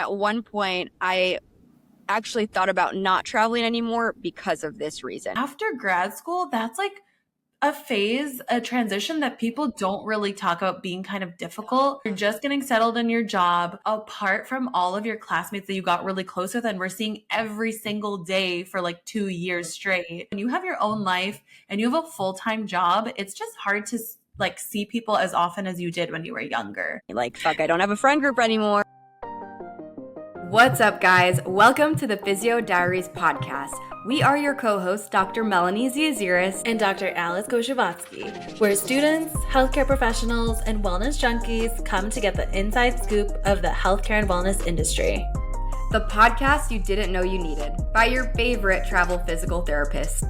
At one point, I actually thought about not traveling anymore because of this reason. After grad school, that's like a phase, a transition that people don't really talk about being kind of difficult. You're just getting settled in your job, apart from all of your classmates that you got really close with and we're seeing every single day for like 2 years straight. When you have your own life and you have a full-time job, it's just hard to like see people as often as you did when you were younger. Like, fuck, I don't have a friend group anymore. What's up, guys? Welcome to the Physio Diaries podcast. We are your co-hosts, Dr. Melanie Ziaziris and Dr. Alice Goshevatsky, where students, healthcare professionals, and wellness junkies come to get the inside scoop of the healthcare and wellness industry. The podcast you didn't know you needed, by your favorite travel physical therapists.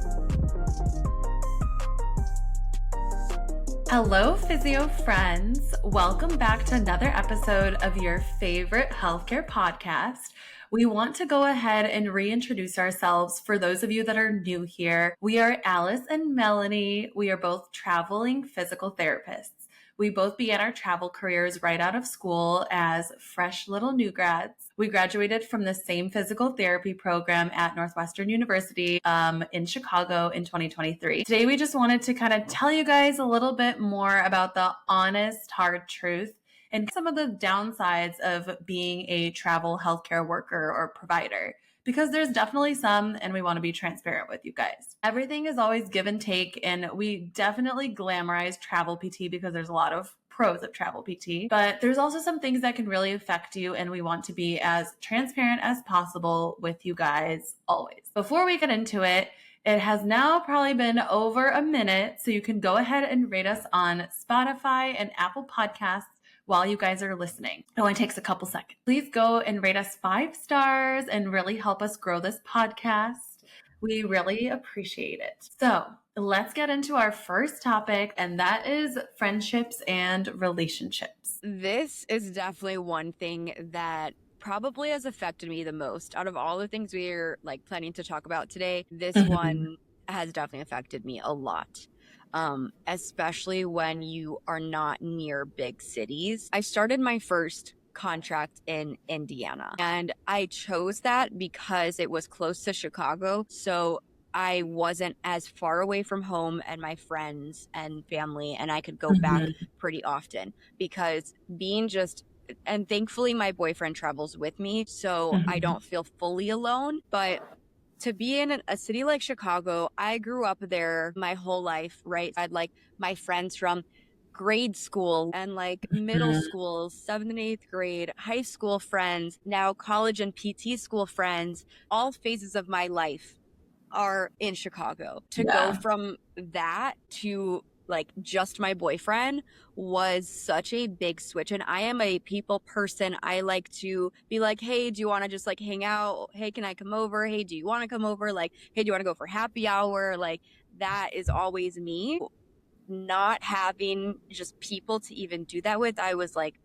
Hello, physio friends. Welcome back to another episode of your favorite healthcare podcast. We want to go ahead and reintroduce ourselves for those of you that are new here. We are Alice and Melanie. We are both traveling physical therapists. We both began our travel careers right out of school as fresh little new grads. We graduated from the same physical therapy program at Northwestern University in Chicago in 2023. Today, we just wanted to kind of tell you guys a little bit more about the honest, hard truth and some of the downsides of being a travel healthcare worker or provider. Because there's definitely some, and we want to be transparent with you guys. Everything is always give and take, and we definitely glamorize travel PT because there's a lot of pros of travel PT, but there's also some things that can really affect you, and we want to be as transparent as possible with you guys always. Before we get into it, it has now probably been over a minute, so you can go ahead and rate us on Spotify and Apple Podcasts while you guys are listening. It only takes a couple seconds. Please go and rate us 5 stars and really help us grow this podcast. We really appreciate it. So let's get into our first topic, and that is friendships and relationships. This is definitely one thing that probably has affected me the most. Out of all the things we're like planning to talk about today, this one has definitely affected me a lot. Especially when you are not near big cities. I started my first contract in Indiana, and I chose that because it was close to Chicago, so I wasn't as far away from home and my friends and family, and I could go back pretty often because and thankfully my boyfriend travels with me, so I don't feel fully alone. But to be in a city like Chicago, I grew up there my whole life, right? I had like my friends from grade school and like middle school, 7th and 8th grade, high school friends, now college and PT school friends. All phases of my life are in Chicago. To go from that to like just my boyfriend was such a big switch. And I am a people person. I like to be like, hey, do you want to just like hang out? Hey, can I come over? Hey, do you want to come over? Like, hey, do you want to go for happy hour? Like, that is always me. Not having just people to even do that with, I was like,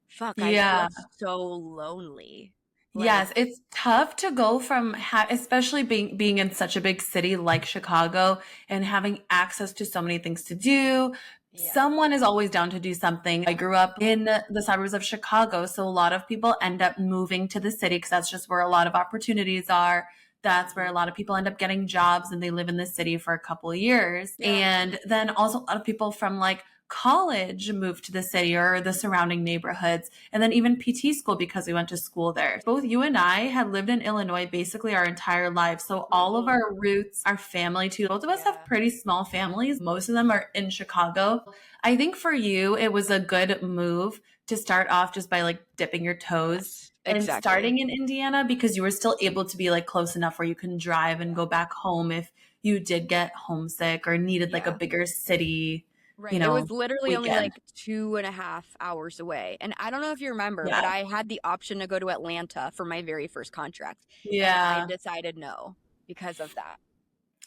fuck, I feel so lonely. Yes, it's tough to go from, especially being in such a big city like Chicago and having access to so many things to do. Yeah. Someone is always down to do something. I grew up in the suburbs of Chicago, so a lot of people end up moving to the city because that's just where a lot of opportunities are. That's where a lot of people end up getting jobs, and they live in the city for a couple of years. Yeah. And then also a lot of people from like college moved to the city or the surrounding neighborhoods, and then even PT school because we went to school there. Both you and I had lived in Illinois basically our entire lives. So all of our roots, our family too, both of us have pretty small families. Most of them are in Chicago. I think for you, it was a good move to start off just by like dipping your toes and starting in Indiana because you were still able to be like close enough where you can drive and go back home if you did get homesick or needed like a bigger city. Right. You know, it was literally only like 2.5 hours away. And I don't know if you remember, but I had the option to go to Atlanta for my very first contract. Yeah. And I decided no because of that.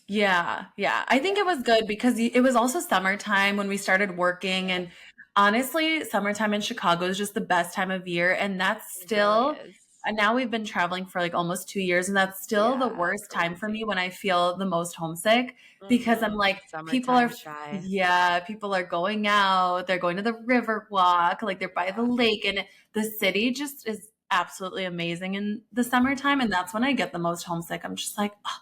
Yeah. Yeah. I think it was good because it was also summertime when we started working. And honestly, summertime in Chicago is just the best time of year. And that's still... And now we've been traveling for like almost 2 years, and that's still the worst time for me when I feel the most homesick because I'm like, people are going out, they're going to the river walk, like they're by the lake, and the city just is absolutely amazing in the summertime. And that's when I get the most homesick. I'm just like, oh,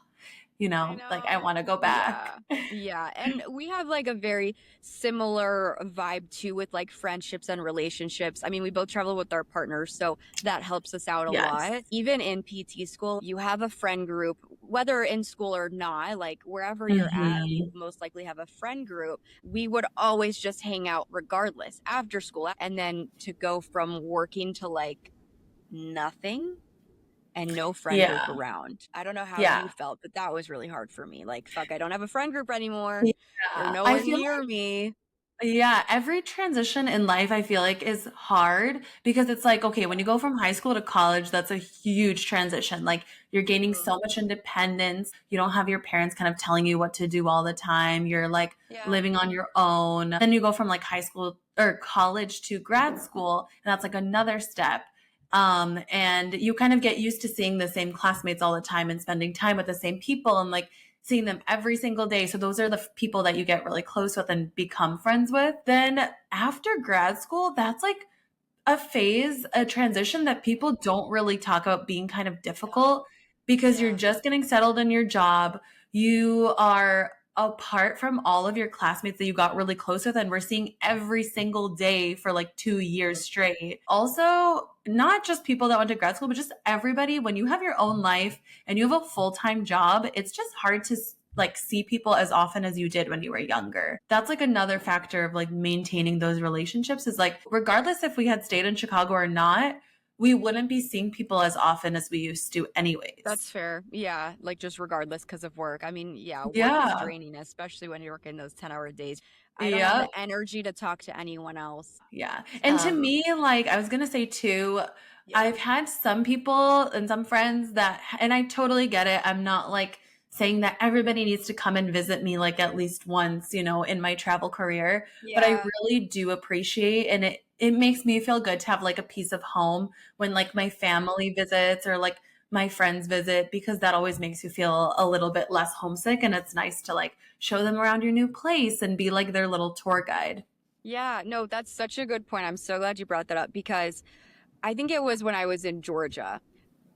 I like I want to know. go back. Yeah. Yeah. And we have like a very similar vibe too with like friendships and relationships. I mean, we both travel with our partners, so that helps us out a Yes. lot. Even in PT school, you have a friend group, whether in school or not, like wherever you're at, you Hmm. most likely have a friend group. We would always just hang out regardless after school. And then to go from working to like nothing and no friend group Yeah. around. I don't know how Yeah. you felt, but that was really hard for me. Like, fuck, I don't have a friend group anymore. They're Yeah. I nowhere feel near me. Yeah, every transition in life I feel like is hard because it's like, okay, when you go from high school to college, that's a huge transition. Like you're gaining Mhm. so much independence. You don't have your parents kind of telling you what to do all the time. You're like Yeah. living on your own. Then you go from like high school or college to grad school, and that's like another step. And you kind of get used to seeing the same classmates all the time and spending time with the same people and like seeing them every single day. So those are the people that you get really close with and become friends with. Then after grad school, that's like a phase, a transition that people don't really talk about being kind of difficult No. because you're Yeah. just getting settled in your job. You are apart from all of your classmates that you got really close with, and we're seeing every single day for like 2 years straight. Also, not just people that went to grad school, but just everybody. When you have your own life and you have a full-time job, it's just hard to like see people as often as you did when you were younger. That's like another factor of like maintaining those relationships is like regardless if we had stayed in Chicago or not, we wouldn't be seeing people as often as we used to That's anyways. fair. Yeah. Like just regardless because of work. I mean, yeah, work is Yeah. draining, especially when you're working those 10-hour days. I don't have Yeah. the energy to talk to anyone else. Yeah. And to Um, me, like I was going to say too, yeah. I've had some people and some friends that, and I totally get it. I'm not like saying that everybody needs to come and visit me like at least once, in my travel career, but I Yeah. really do appreciate and it makes me feel good to have like a piece of home when like my family visits or like my friends visit because that always makes you feel a little bit less homesick and it's nice to like show them around your new place and be like their little tour guide. Yeah. No, that's such a good point. I'm so glad you brought that up because I think it was when I was in Georgia.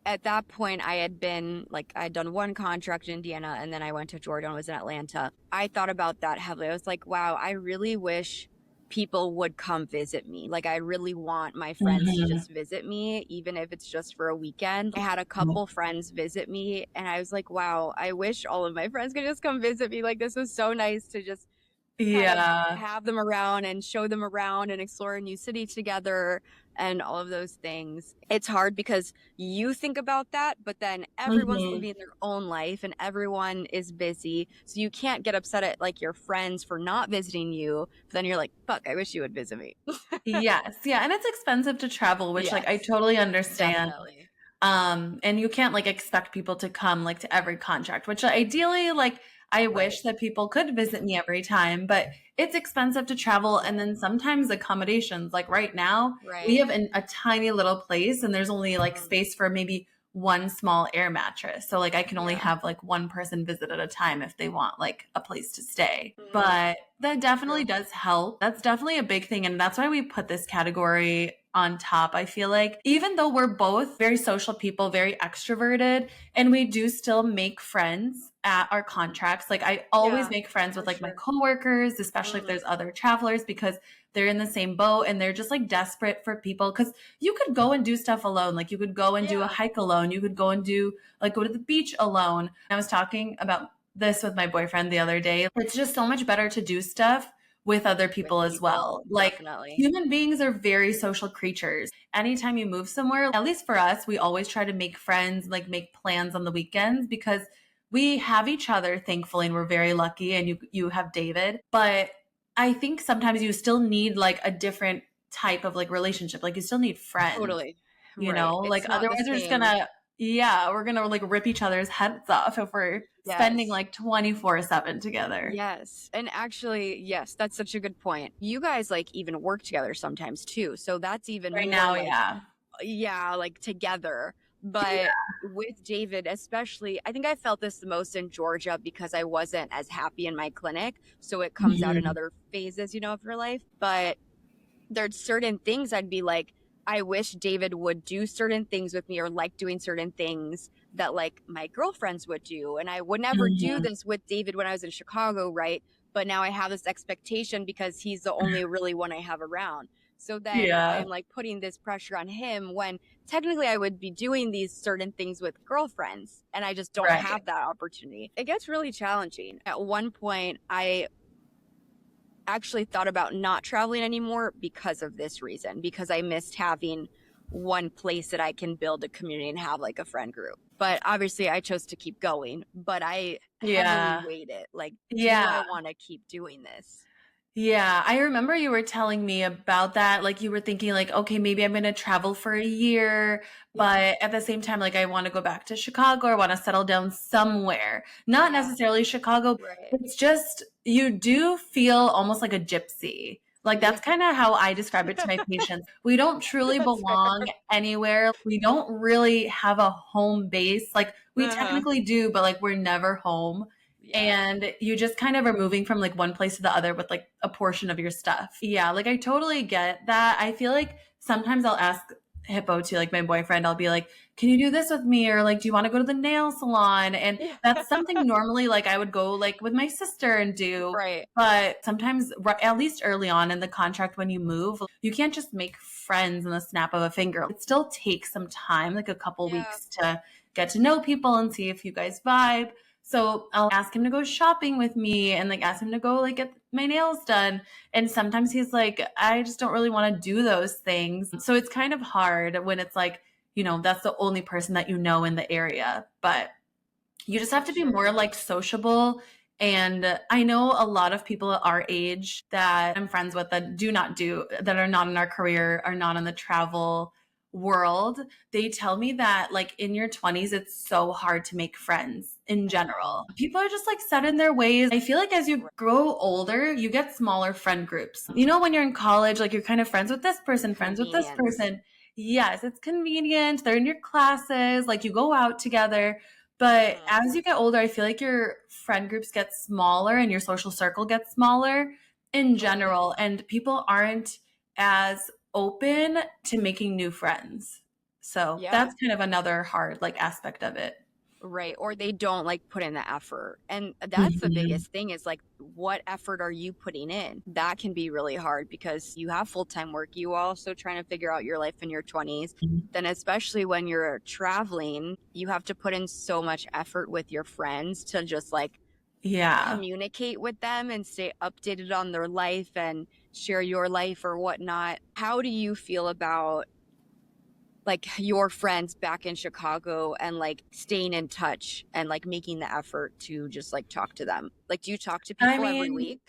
At that point, I had been like, I'd done one contract in Indiana and then I went to Georgia and was in Atlanta. I thought about that heavily. I was like, wow, I really wish people would come visit me. Like, I really want my friends to Mhm. just visit me, even if it's just for a weekend. I had a couple friends visit me and I was like, wow, I wish all of my friends could just come visit me. Like, this was so nice to just kind of Yeah. have them around and show them around and explore a new city together and all of those things. It's hard because you think about that, but then everyone's Mhm. living their own life and everyone is busy. So you can't get upset at like your friends for not visiting you. But then you're like, fuck, I wish you would visit me. Yes, yeah, and it's expensive to travel, which, like, I Yes, totally understand. definitely. And you can't, like, expect people to come, like, to every contract, which ideally, like, I Right. wish that people could visit me every time, but it's expensive to travel, and then sometimes accommodations, like, right now, we Right. have a tiny little place, and there's only, like, Mhm. space for maybe 1 small air mattress, so, like, I can only Yeah. have, like, 1 person visit at a time if they want, like, a place to stay, Mm, but that definitely true. does help. That's definitely a big thing, and that's why we put this category on top. I feel like even though we're both very social people, very extroverted, and we do still make friends at our contracts. Like I always Yeah, make friends with for like my sure. coworkers, especially if Mhm. there's other travelers because they're in the same boat and they're just like desperate for people cuz you could go and do stuff alone. Like you could go and do a Yeah. hike alone. You could go and do like go to the beach alone. I was talking about this with my boyfriend the other day. It's just so much better to do stuff with other With people as people, well. Like definitely. human beings are very social creatures. Anytime you move somewhere, at least for us, we always try to make friends, like make plans on the weekends because we have each other, thankfully, and we're very lucky. And you have David, but I think sometimes you still need like a different type of like relationship. Like you still need friends, Totally. Right. like It's not the otherwise we're just same. gonna, yeah, we're gonna like rip each other's heads off if we're spending Yes. like 24/7 together. Yes. And actually, yes, that's such a good point. You guys like even work together sometimes too. So that's even Right more now, like, yeah. yeah, like together. But Yeah. with David, especially, I think I felt this the most in Georgia because I wasn't as happy in my clinic. So it comes out in Mhm. other phases, of your life. But there's certain things I'd be like, I wish David would do certain things with me or like doing certain things that like my girlfriends would do. And I would never do Mhm. this with David when I was in Chicago, right? But now I have this expectation because he's the only really one I have around. So then Yeah, I'm like putting this pressure on him when technically I would be doing these certain things with girlfriends and I just don't right. have that opportunity. It gets really challenging. At one point, I actually thought about not traveling anymore because of this reason, because I missed having one place that I can build a community and have like a friend group. But obviously I chose to keep going, but I heavily Yeah. weighed it. Like, do I Yeah. want to keep doing this? Yeah, I remember you were telling me about that. Like you were thinking like, okay, maybe I'm going to travel for a year, Yeah. but at the same time, like I want to go back to Chicago or want to settle down somewhere. Not Yeah. necessarily Chicago. Right. It's just you do feel almost like a gypsy. Like Yeah. that's kind of how I describe it to my patients. We don't truly That's fair. belong anywhere. We don't really have a home base. Like we Uh-huh. technically do, but like we're never home. Yeah. And you just kind of are moving from like one place to the other with like a portion of your stuff. Yeah, like I totally get that. I feel like sometimes I'll ask Hippo to like my boyfriend, I'll be like, can you do this with me? Or like, do you want to go to the nail salon? And Yeah. that's something normally like I would go like with my sister and do. Right. But sometimes, at least early on in the contract when you move, you can't just make friends in the snap of a finger. It still takes some time, like a couple Yeah. weeks to get to know people and see if you guys vibe. So I'll ask him to go shopping with me and like ask him to go like get my nails done. And sometimes he's like, I just don't really want to do those things. So it's kind of hard when it's like, that's the only person that you know in the area. But you just have For to be more sure. like sociable. And I know a lot of people our age that I'm friends with that are not in our career, are not in the travel world. They tell me that like in your 20s, it's so hard to make friends in I know. general. People are just like set in their ways. I feel like as you Right. grow older, you get smaller friend groups. When you're in college, like you're kind of friends with this person, friends with this Convenience. person. Yes, it's convenient. They're in your classes, like you go out together. But Mhm. as you get older, I feel like your friend groups get smaller and your social circle gets smaller in Totally. general, and people aren't as open to making new friends. So Yeah. that's kind of another hard like aspect of it. Right. Or they don't like put in the effort. And that's the Mhm. biggest thing is like, what effort are you putting in? That can be really hard because you have full time work. You also trying to figure out your life in your 20s. Then, especially when you're traveling, you have to put in so much effort with your friends to just like Yeah. communicate with them and stay updated on their life and share your life or whatnot. How do you feel about like your friends back in Chicago and like staying in touch and like making the effort to just like talk to them? Like, do you talk to I people every mean, week?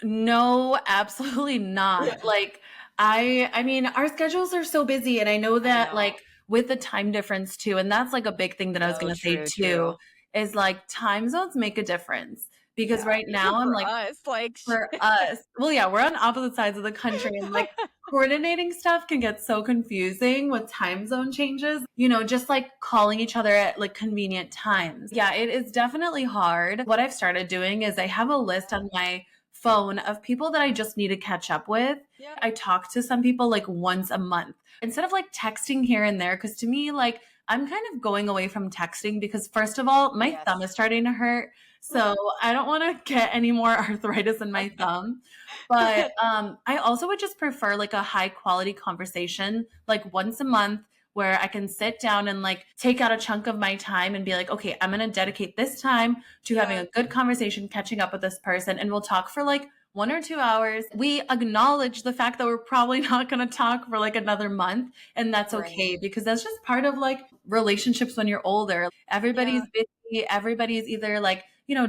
no, absolutely not. Like I mean, our schedules are so busy and I know I that know. like with the time difference too, and that's like a big thing that I was So going to say true, too, true. is like time zones make a difference because Yeah. right Even now I'm for like us, like, for us. Well, yeah, we're on opposite sides of the country and like coordinating stuff can get so confusing with time zone changes, just like calling each other at like convenient times. Yeah, it is definitely hard. What I've started doing is I have a list on my phone of people that I just need to catch up with. yeah. I talk to some people like once a month instead of like texting here and there. Cause to me, like, I'm kind of going away from texting because, first of all, my thumb is Yes. starting to hurt. So I don't want to get any more arthritis in my thumb. But I also would just prefer like a high quality conversation, like once a month, where I can sit down and like take out a chunk of my time and be like, okay, I'm going to dedicate this time to having Yeah. a good conversation, catching up with this person, and we'll talk for like 1 or 2 hours. We acknowledge the fact that we're probably not going to talk for like another month, and that's Right. okay because that's just part of like relationships when you're older. Everybody's Yeah. busy, everybody's either like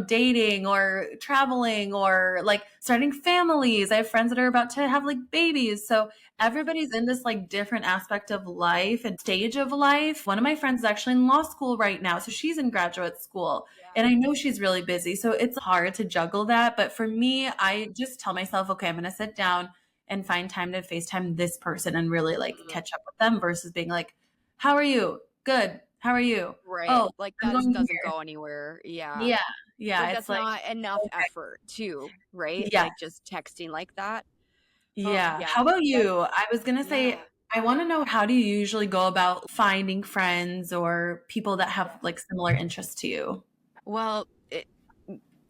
dating or traveling or like starting families. I have friends that are about to have like babies. So everybody's in this like different aspect of life and stage of life. One of my friends is actually in law school right now. So she's in graduate school Yeah. and I know she's really busy. So it's hard to juggle that. But for me, I just tell myself, okay, I'm going to sit down and find time to FaceTime this person and really like Mhm. catch up with them versus being like, how are you? Good. How are you? Right. Oh, Like I'm that just going doesn't here. go anywhere. Yeah. Yeah. Yeah. Like It's that's like, not enough okay. effort too, right? Yeah. Like just texting like that. Oh, Yeah. yeah. How about That's you? I was gonna say, yeah. I want to know, how do you usually go about finding friends or people that have like similar interests to you? Well,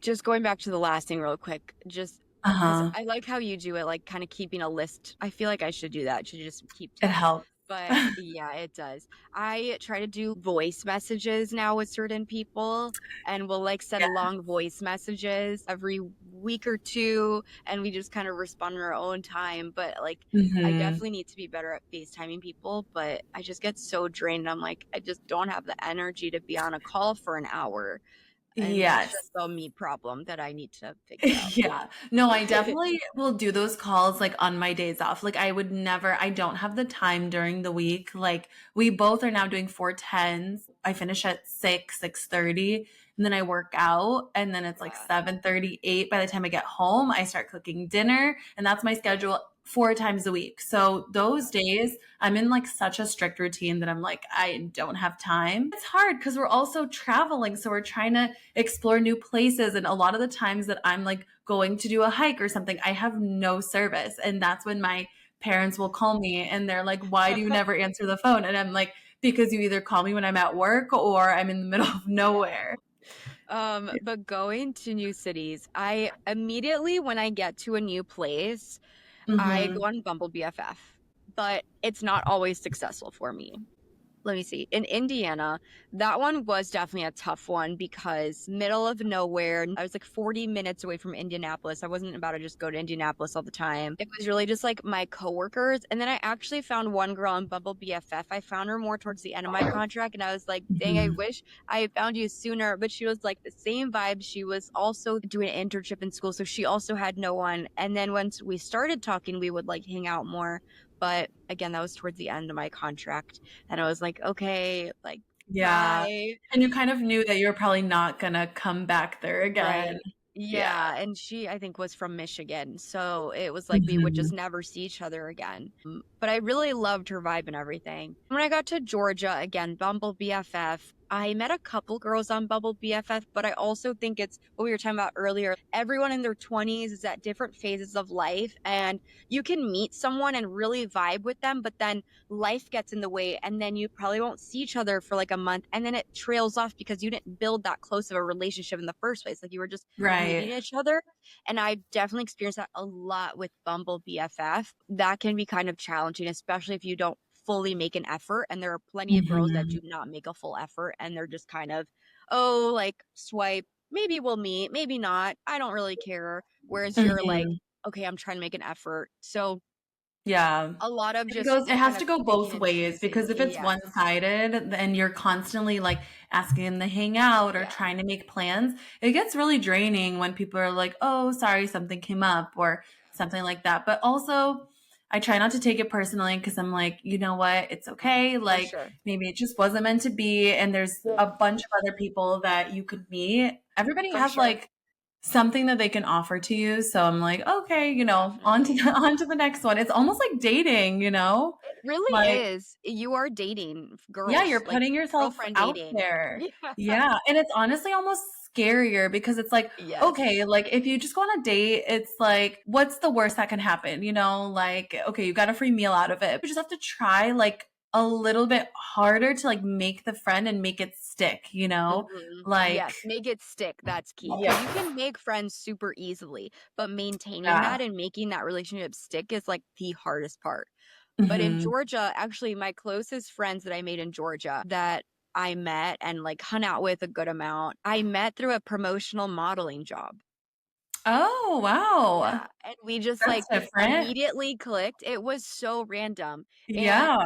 just going back to the last thing real quick, just because Uh-huh. I like how you do it, like kind of keeping a list. I feel like I should do that. Should just keep It tabs. helps. But yeah, it does. I try to do voice messages now with certain people, and we'll like send Yeah. long voice messages every week or two, and we just kind of respond in our own time. But like, I Hmm. definitely need to be better at FaceTiming people, but I just get so drained. I'm like, I just don't have the energy to be on a call for an hour. And that's Yes. just a me problem that I need to figure out. Yeah. No, I definitely will do those calls like on my days off. Like I don't have the time during the week. Like we both are now doing 4:10s. I finish at 6, 6:30, and then I work out, and then it's like Yeah. 7:38 by the time I get home. I start cooking dinner, and that's my schedule 4 times a week. So those days I'm in like such a strict routine that I'm like, I don't have time. It's hard because we're also traveling. So we're trying to explore new places. And a lot of the times that I'm like going to do a hike or something, I have no service. And that's when my parents will call me and they're like, why do you never answer the phone? And I'm like, because you either call me when I'm at work or I'm in the middle of nowhere. But going to new cities, I immediately when I get to a new place, I Mm-hmm. go on Bumble BFF, but it's not always successful for me. Let me see. In Indiana, that one was definitely a tough one because middle of nowhere. I was like 40 minutes away from Indianapolis. I wasn't about to just go to Indianapolis all the time. It was really just like my coworkers. And then I actually found one girl on Bumble BFF. I found her more towards the end of my contract, and I was like, dang, I Mm-hmm. wish I had found you sooner. But she was like the same vibe. She was also doing an internship in school, so she also had no one. And then once we started talking, we would like hang out more. But again, that was towards the end of my contract. And I was like, okay, like, Yeah. bye. And you kind of knew that you were probably not going to come back there again. Right. Yeah. Yeah. And she, I think, was from Michigan. So it was like we would Mm-hmm. just never see each other again. But I really loved her vibe and everything. When I got to Georgia, again, Bumble BFF, I met a couple girls on Bumble BFF, but I also think it's what we were talking about earlier. Everyone in their 20s is at different phases of life, and you can meet someone and really vibe with them, but then life gets in the way, and then you probably won't see each other for like a month, and then it trails off because you didn't build that close of a relationship in the first place. Like you were just meeting Right. each other. And I've definitely experienced that a lot with Bumble BFF. That can be kind of challenging, especially if you don't fully make an effort. And there are plenty of girls that Mm-hmm. do not make a full effort and they're just kind of, oh, like swipe, maybe we'll meet, maybe not. I don't really care. Whereas you're like, Mm-hmm. okay, I'm trying to make an effort. So Yeah. a lot of It just goes, it has kind to of go picking both and ways, choosing. because if it's Yes. one-sided, then you're constantly like asking them to hang out or Yeah. trying to make plans. It gets really draining when people are like, "Oh, sorry, something came up," or something like that. But also, I try not to take it personally because I'm like, you know what? It's okay. For Like sure. maybe it just wasn't meant to be, and there's Yeah. a bunch of other people that you could meet. Everybody For has sure. like something that they can offer to you. So I'm like, okay, on to Definitely. on to the next one. It's almost like dating, you know? It really Like, is. You are dating yeah, girls, you're like putting yourself girlfriend out dating. there. Yeah. Yeah, and it's honestly almost scarier because it's like, okay, Yes. like if you just go on a date, it's like, what's the worst that can happen? You know, like, okay, you got a free meal out of it. You just have to try like a little bit harder to like make the friend and make it stick, you know? Like, Yes, make it stick. That's key because you yeah. can make friends super easily, but maintaining Yeah. that and making that relationship stick is like the hardest part. But in Mhm. Georgia, actually, my closest friends that I made in Georgia that I met and like hung out with a good amount, I met through a promotional modeling job. Oh, wow. Yeah. And we just That's like different. immediately clicked. It was so random. And Yeah.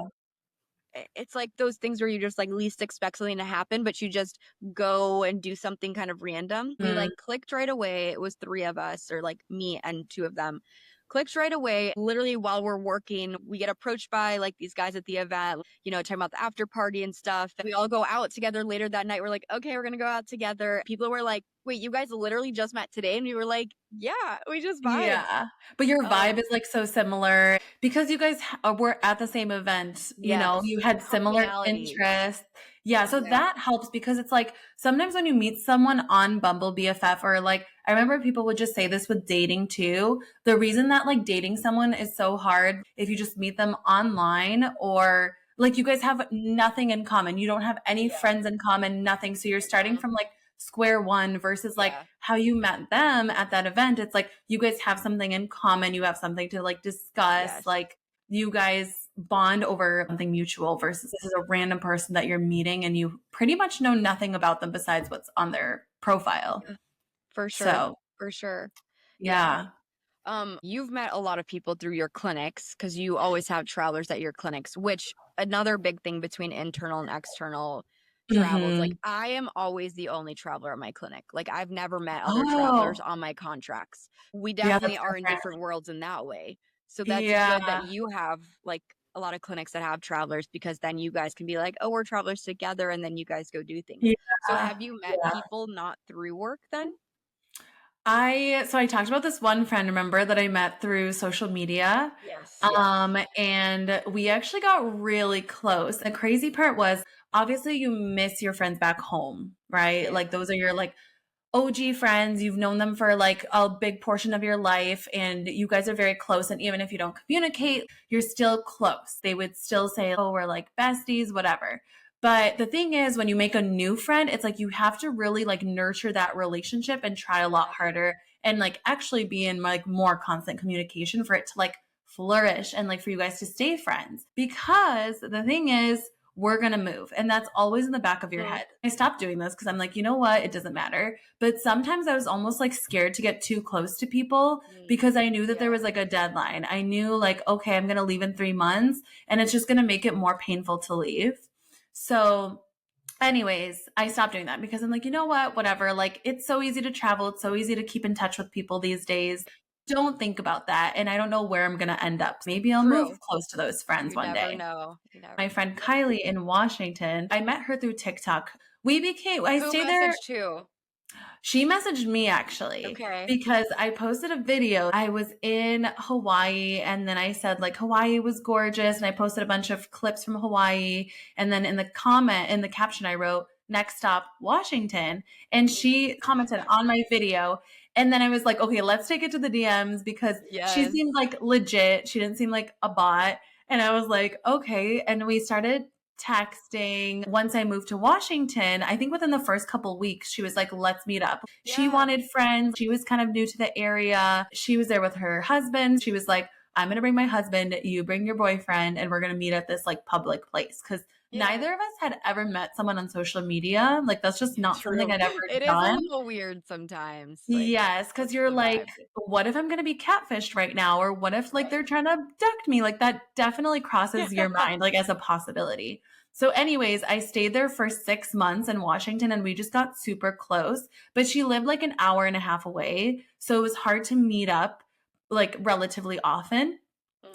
it's like those things where you just like least expect something to happen, but you just go and do something kind of random. We Mm. like clicked right away. It was three of us, or like me and two of them. Clicked right away. Literally, while we're working, we get approached by like these guys at the event, talking about the after party and stuff. We all go out together later that night. We're like, okay, we're gonna go out together. People were like, wait, you guys literally just met today? And we were like, yeah, we just vibed. Yeah, but your vibe Um, is, like, so similar because you guys were at the same event, you know, yes, you had similar commonalities. interests. Yeah, so Yeah. that helps because it's like sometimes when you meet someone on Bumble BFF or like I remember people would just say this with dating too. The reason that like dating someone is so hard if you just meet them online or like you guys have nothing in common. You don't have any Yeah. friends in common, nothing. So you're starting Mhm. from like square one versus like Yeah. how you met them at that event. It's like you guys have something in common. You have something to like discuss. Yes. Like you guys bond over something mutual versus this is a random person that you're meeting and you pretty much know nothing about them besides what's on their profile. Yeah. For sure. So, For sure. Yeah. yeah. You've met a lot of people through your clinics because you always have travelers at your clinics, which another big thing between internal and external travels. Like Mhm. I am always the only traveler at my clinic. Like I've never met other travelers Oh, on my contracts. We yeah, definitely that's are in different. different worlds in that way. So that's good that Yeah. you have like a lot of clinics that have travelers because then you guys can be like, oh, we're travelers together, and then you guys go do things. So Yeah. have you met Yeah. people not through work then? I talked about this one friend, remember, that I met through social media. Yes. Yes. And we actually got really close. The crazy part was obviously you miss your friends back home, right? Yeah. Like those are your like OG friends. You've known them for like a big portion of your life and you guys are very close. And even if you don't communicate, you're still close. They would still say, oh, we're like besties, whatever. But the thing is, when you make a new friend, it's like you have to really like nurture that relationship and try a lot Yeah. harder and like actually be in like more constant communication for it to like flourish and like for you guys to stay friends. Because the thing is, we're going to move. And that's always in the back of your Mhm. head. I stopped doing this because I'm like, you know what? It doesn't matter. But sometimes I was almost like scared to get too close to people because I knew that there Yeah. was like a deadline. I knew like, okay, I'm going to leave in 3 months and it's just going to make it more painful to leave. So anyways, I stopped doing that because I'm like, you know what? Whatever. Like, it's so easy to travel. It's so easy to keep in touch with people these days. Don't think about that. And I don't know where I'm going to end up. Maybe I'll move True. close to those friends You one never day. know. You never My know. friend Kylie in Washington, I met her through TikTok. I Who stayed there. messaged who? She messaged me actually Okay. because I posted a video. I was in Hawaii and then I said like Hawaii was gorgeous and I posted a bunch of clips from Hawaii and then in the caption I wrote next stop Washington and she commented on my video and then I was like okay, let's take it to the DMs because she Yes. seemed like legit. She didn't seem like a bot and I was like okay and we started texting. Once I moved to Washington, I think within the first couple weeks, she was like, let's meet up. She Yeah. wanted friends. She was kind of new to the area. She was there with her husband. She was like, I'm going to bring my husband, you bring your boyfriend, and we're going to meet at this like public place. Cause Yeah. neither of us had ever met someone on social media. Like, that's just not something True. I'd ever It is a done. little weird sometimes. Like Yes, because what's you're the like, vibe? what if I'm going to be catfished right now? Or what if like Right. they're trying to abduct me? Like that definitely crosses your mind, like as a possibility. So, anyways, I stayed there for 6 months in Washington and we just got super close. But she lived like an hour and a half away. So it was hard to meet up like relatively often.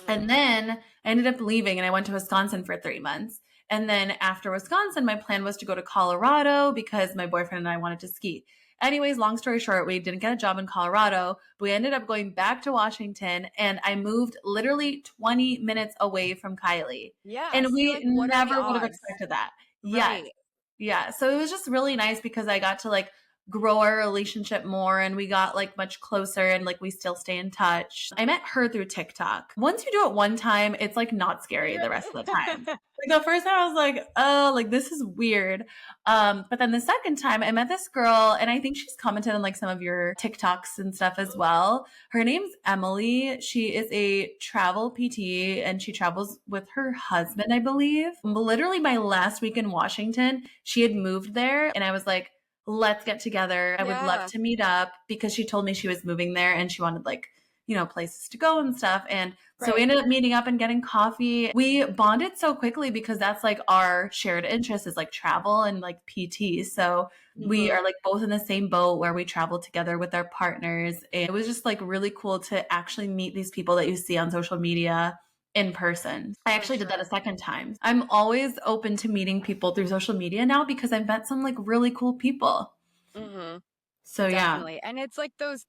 And then I ended up leaving and I went to Wisconsin for 3 months. And then after Wisconsin, my plan was to go to Colorado because my boyfriend and I wanted to ski. Anyways, long story short, we didn't get a job in Colorado. We ended up going back to Washington and I moved literally 20 minutes away from Kylie. Yeah. And See, we like what are the never would have odds? expected that. Yes. Right. Yeah. So it was just really nice because I got to like grow our relationship more and we got like much closer and like we still stay in touch. I met her through TikTok. Once you do it one time, it's like not scary the rest of the time. Like the first time I was like, oh, like this is weird. But then the second time I met this girl and I think she's commented on like some of your TikToks and stuff as well. Her name's Emily. She is a travel PT and she travels with her husband, I believe. Literally my last week in Washington, she had moved there and I was like, let's get together. I would love Yeah. to meet up because she told me she was moving there and she wanted like, you know, places to go and stuff. And so we Right. ended up meeting up and getting coffee. We bonded so quickly because that's like our shared interest is like travel and like PT. So we are like both in the same boat where we travel together with our partners. And it was just like really cool to actually meet these people that you see on social media in person. I For actually did that a sure. second time. I'm always open to meeting people through social media now because I've met some like really cool people. Mm-hmm. So yeah. Definitely. And it's like those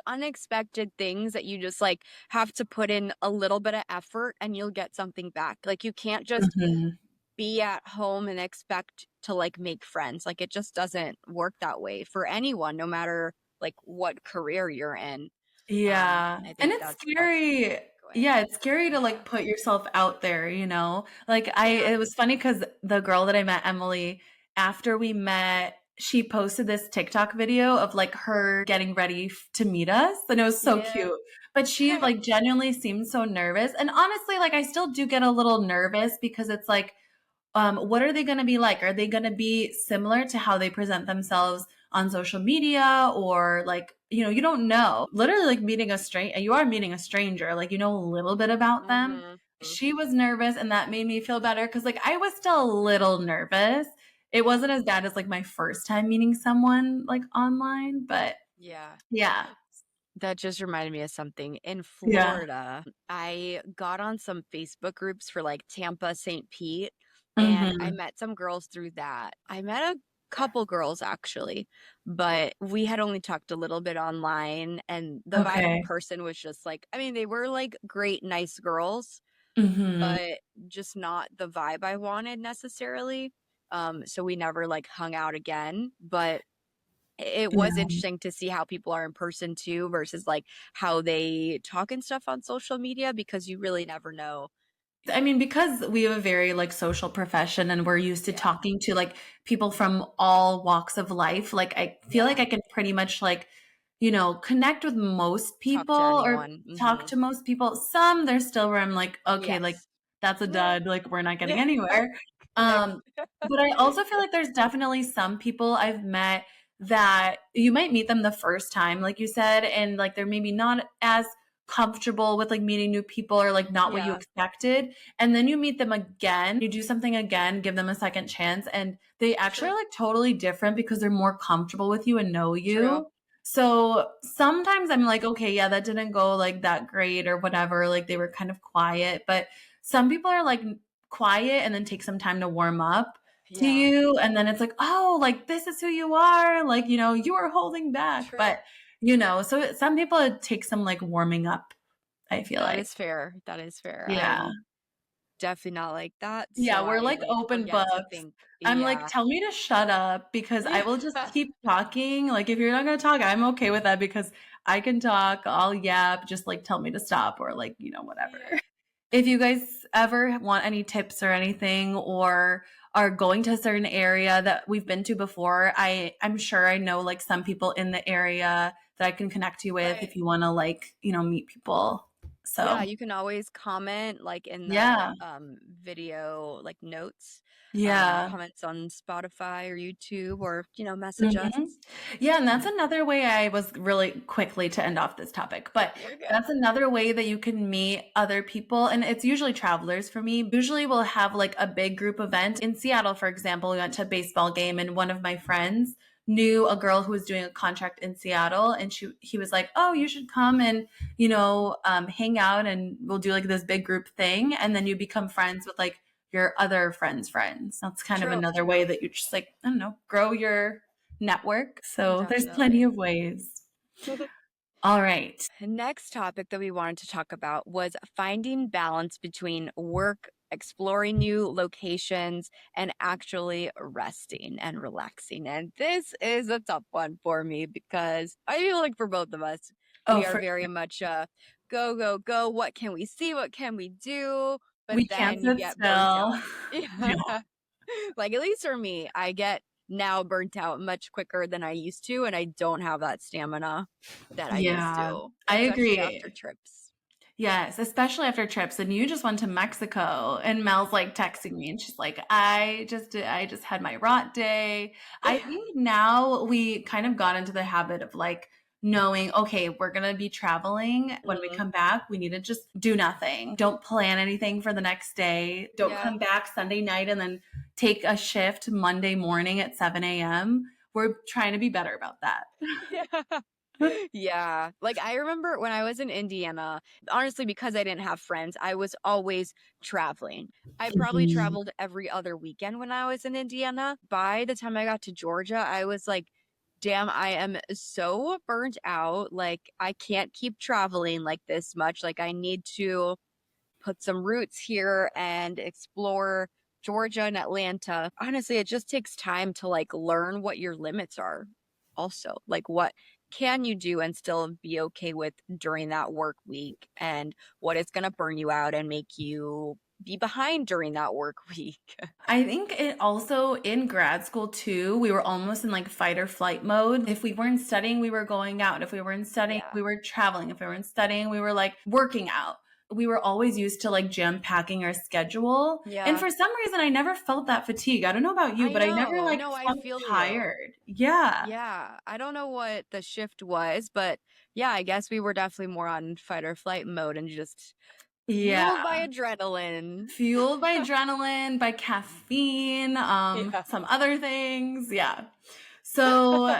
unexpected things that you just like have to put in a little bit of effort and you'll get something back. Like you can't just Mhm. be at home and expect to like make friends. Like it just doesn't work that way for anyone, no matter like what career you're in. Yeah. I And think it's that's the scary. takeaway. Yeah, it's scary to like Yeah. put yourself out there, you know? Like Yeah. it was funny because the girl that I met, Emily, after we met, she posted this TikTok video of like her getting ready to meet us. And it was so Yeah. cute. But she like genuinely seemed so nervous. And honestly, like I still do get a little nervous because it's like, what are they going to be like? Are they going to be similar to how they present themselves on social media, or like, you know, you don't know. Literally like meeting a stranger, you are meeting a stranger, like you know a little bit about them. Mhm. She was nervous and that made me feel better because like I was still a little nervous. It wasn't as bad as like my first time meeting someone like online, but Yeah. yeah. That just reminded me of something. In Yeah. Florida, I got on some Facebook groups for like Tampa, St. Pete, and I Hmm. met some girls through that. I met a couple girls actually, but we had only talked a little bit online, and the vibe in Okay. person was just like, I mean, they were like great, nice girls, Hmm. but just not the vibe I wanted necessarily. So we never like hung out again, but it was Yeah. interesting to see how people are in person too versus like how they talk and stuff on social media, because you really never know. I mean, because we have a very like social profession and we're used to Yeah. talking to like people from all walks of life, like I feel like Yeah. I can pretty much like, you know, connect with most Talk to people or anyone. talk to most people. Some there's still where I'm like, okay, like Yes. that's a dud, like we're not getting Yeah. anywhere. Connect. Um, but I also feel like there's definitely some people I've met that you might meet them the first time, like you said, and like they're maybe not as comfortable with like meeting new people or like not what you Yeah. expected, and then you meet them again, you do something again, give them a second chance, and they actually True. are like totally different because they're more comfortable with you and know True. you. So sometimes I'm like, okay, yeah, that didn't go like that great or whatever, like they were kind of quiet, but some people are like quiet and then take some time to warm up to Yeah. you, and then it's like, oh, like this is who you are, like, you know, you are holding back. True. But you know, so some people it takes some like warming up, I feel That like. is fair. That is fair. Yeah. I'm definitely not like that. Yeah, So we're I like like open forget to books. think. I'm like, Yeah. tell me to shut up because I Yeah. will just keep talking. Like, if you're not going to talk, I'm okay with that because I can talk, I'll yap, just like tell me to stop or like, you know, whatever. Yeah. If you guys ever want any tips or anything or are going to a certain area that we've been to before, I'm sure I know like some people in the area that I can connect you with if Right. you want to like, you know, meet people. Yeah, So, you can always comment like in the yeah. video like notes, Yeah. comments on Spotify or YouTube, or message us. Mhm. Yeah, and that's Um, another way I was really quickly to end off this topic, but you're good. that's another way that you can meet other people, and it's usually travelers for me. Usually we'll have like a big group event. In Seattle, for example, we went to a baseball game and one of my friends knew a girl who was doing a contract in Seattle, and he was like, "Oh, you should come and, you know, hang out and we'll do like this big group thing." And then you become friends with like your other friends' friends. That's kind of True. another way that you just like, I don't know, grow your network. So there's plenty Definitely. of ways. All right. Next topic that we wanted to talk about was finding balance between work, exploring new locations, and actually resting and relaxing. And this is a tough one for me because I feel like for both of us, Oh, we are for very much go, go, go. What can we see? What can we do? But we can't then you sit get burnt still. out. Yeah. Yeah. Like, at least for me, I get now burnt out much quicker than I used to, and I don't have that stamina that I used Yeah, to, I especially agree. after trips. Yes, especially after trips. And you just went to Mexico, and Mel's like texting me, and she's like, I just had my rot day." I think now we kind of got into the habit of like knowing, okay, we're gonna be traveling. When we Mm, come back, we need to just do nothing. Don't plan anything for the next day. Don't yeah. come back Sunday night and then take a shift Monday morning at 7 a.m. We're trying to be better about that. Yeah. Yeah. Like, I remember when I was in Indiana, honestly, because I didn't have friends, I was always traveling. I probably Mhm. traveled every other weekend when I was in Indiana. By the time I got to Georgia, I was like, damn, I am so burnt out. Like, I can't keep traveling like this much. Like, I need to put some roots here and explore Georgia and Atlanta, honestly, it just takes time to like learn what your limits are also. Like what can you do and still be okay with during that work week, and what is going to burn you out and make you be behind during that work week. I think it also in grad school too, we were almost in like fight or flight mode. If we weren't studying, we were going out. If we weren't studying, Yeah. we were traveling. If we weren't studying, we were like working out. We were always used to like jam packing our schedule. Yeah. And for some reason, I never felt that fatigue. I don't know about you, but I never like No, I felt feel you. tired. Yeah. Yeah. I don't know what the shift was, but yeah, I guess we were definitely more on fight or flight mode and just fueled by Yeah. adrenaline. Fueled by adrenaline, by caffeine, Yeah. some other things. Yeah. So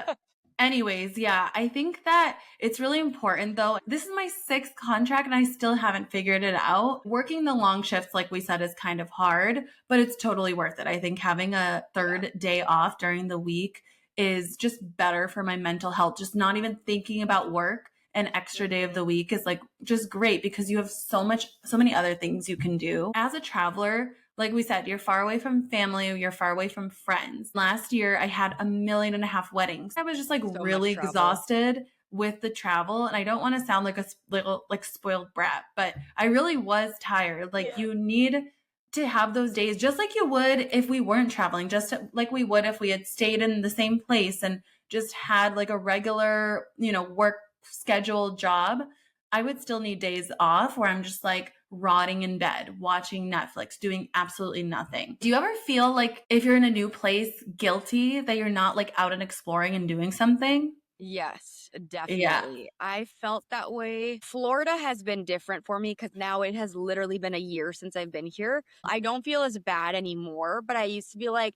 anyways, yeah, I think that it's really important though. This is my 6th contract and I still haven't figured it out. Working the long shifts, like we said, is kind of hard, but it's totally worth it. I think having a third day off during the week is just better for my mental health. Just not even thinking about work an extra day of the week is like just great because you have so many other things you can do. As a traveler, like we said, you're far away from family, you're far away from friends. Last year, I had 1.5 million weddings. I was just like So really much travel. exhausted with the travel. And I don't want to sound like a little like spoiled brat, but I really was tired. Like you need to have those days just like you would if we weren't traveling, like we would if we had stayed in the same place and just had like a regular, work scheduled job. I would still need days off where I'm just like rotting in bed, watching Netflix, doing absolutely nothing. Do you ever feel like if you're in a new place, guilty that you're not like out and exploring and doing something? Yes, definitely. Yeah. I felt that way. Florida has been different for me because now it has literally been a year since I've been here. I don't feel as bad anymore, but I used to be like,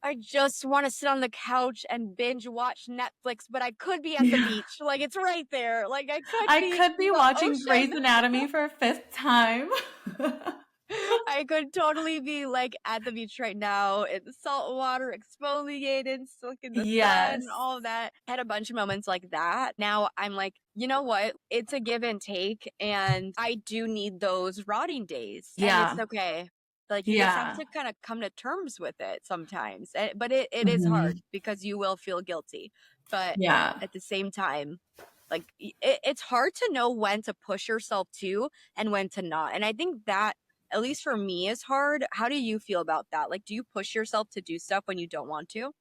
I just want to sit on the couch and binge watch Netflix, but I could be at the Yeah. beach. Like it's right there. Like I I could be watching ocean. Grey's Anatomy for a 5th time. I could totally be like at the beach right now in the salt water, exfoliated, soak in the Yes. sun, all of that. Had a bunch of moments like that. Now I'm like, you know what? It's a give and take, and I do need those rotting days. Yeah. And it's okay. Like you just have to kind of come to terms with it sometimes. But it is hard because you will feel guilty. But Yeah. at the same time, like it's hard to know when to push yourself to and when to not. And I think that, at least for me, is hard. How do you feel about that? Like, do you push yourself to do stuff when you don't want to?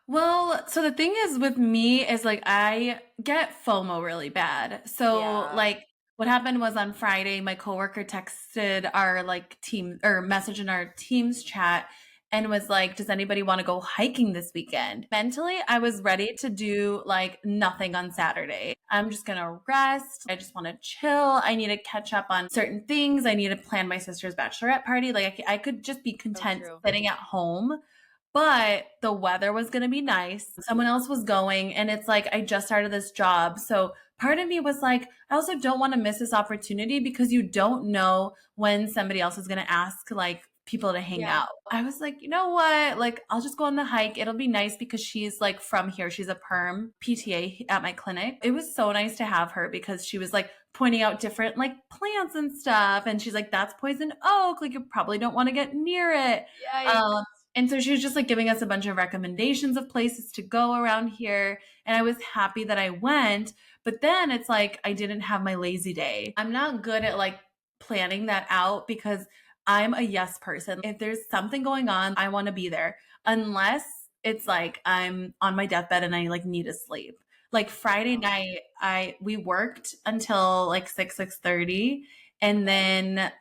Well, so the thing is with me is like I get FOMO really bad. So Yeah. like what happened was on Friday, my coworker texted our like team or message in our Teams chat and was like, does anybody want to go hiking this weekend? Mentally, I was ready to do like nothing on Saturday. I'm just going to rest. I just want to chill. I need to catch up on certain things. I need to plan my sister's bachelorette party. Like I could just be content true. sitting at home. But the weather was going to be nice. Someone else was going. And it's like, I just started this job. So part of me was like, I also don't want to miss this opportunity because you don't know when somebody else is going to ask like people to hang out. I was like, you know what? Like, I'll just go on the hike. It'll be nice because she's like from here. She's a perm PTA at my clinic. It was so nice to have her because she was like pointing out different like plants and stuff. And she's like, that's poison oak. Like, you probably don't want to get near it. And so she was just like giving us a bunch of recommendations of places to go around here. And I was happy that I went. But then it's like, I didn't have my lazy day. I'm not good at like planning that out because I'm a yes person. If there's something going on, I want to be there. Unless it's like I'm on my deathbed and I like need to sleep. Like Friday night, we worked until like 6:30. And then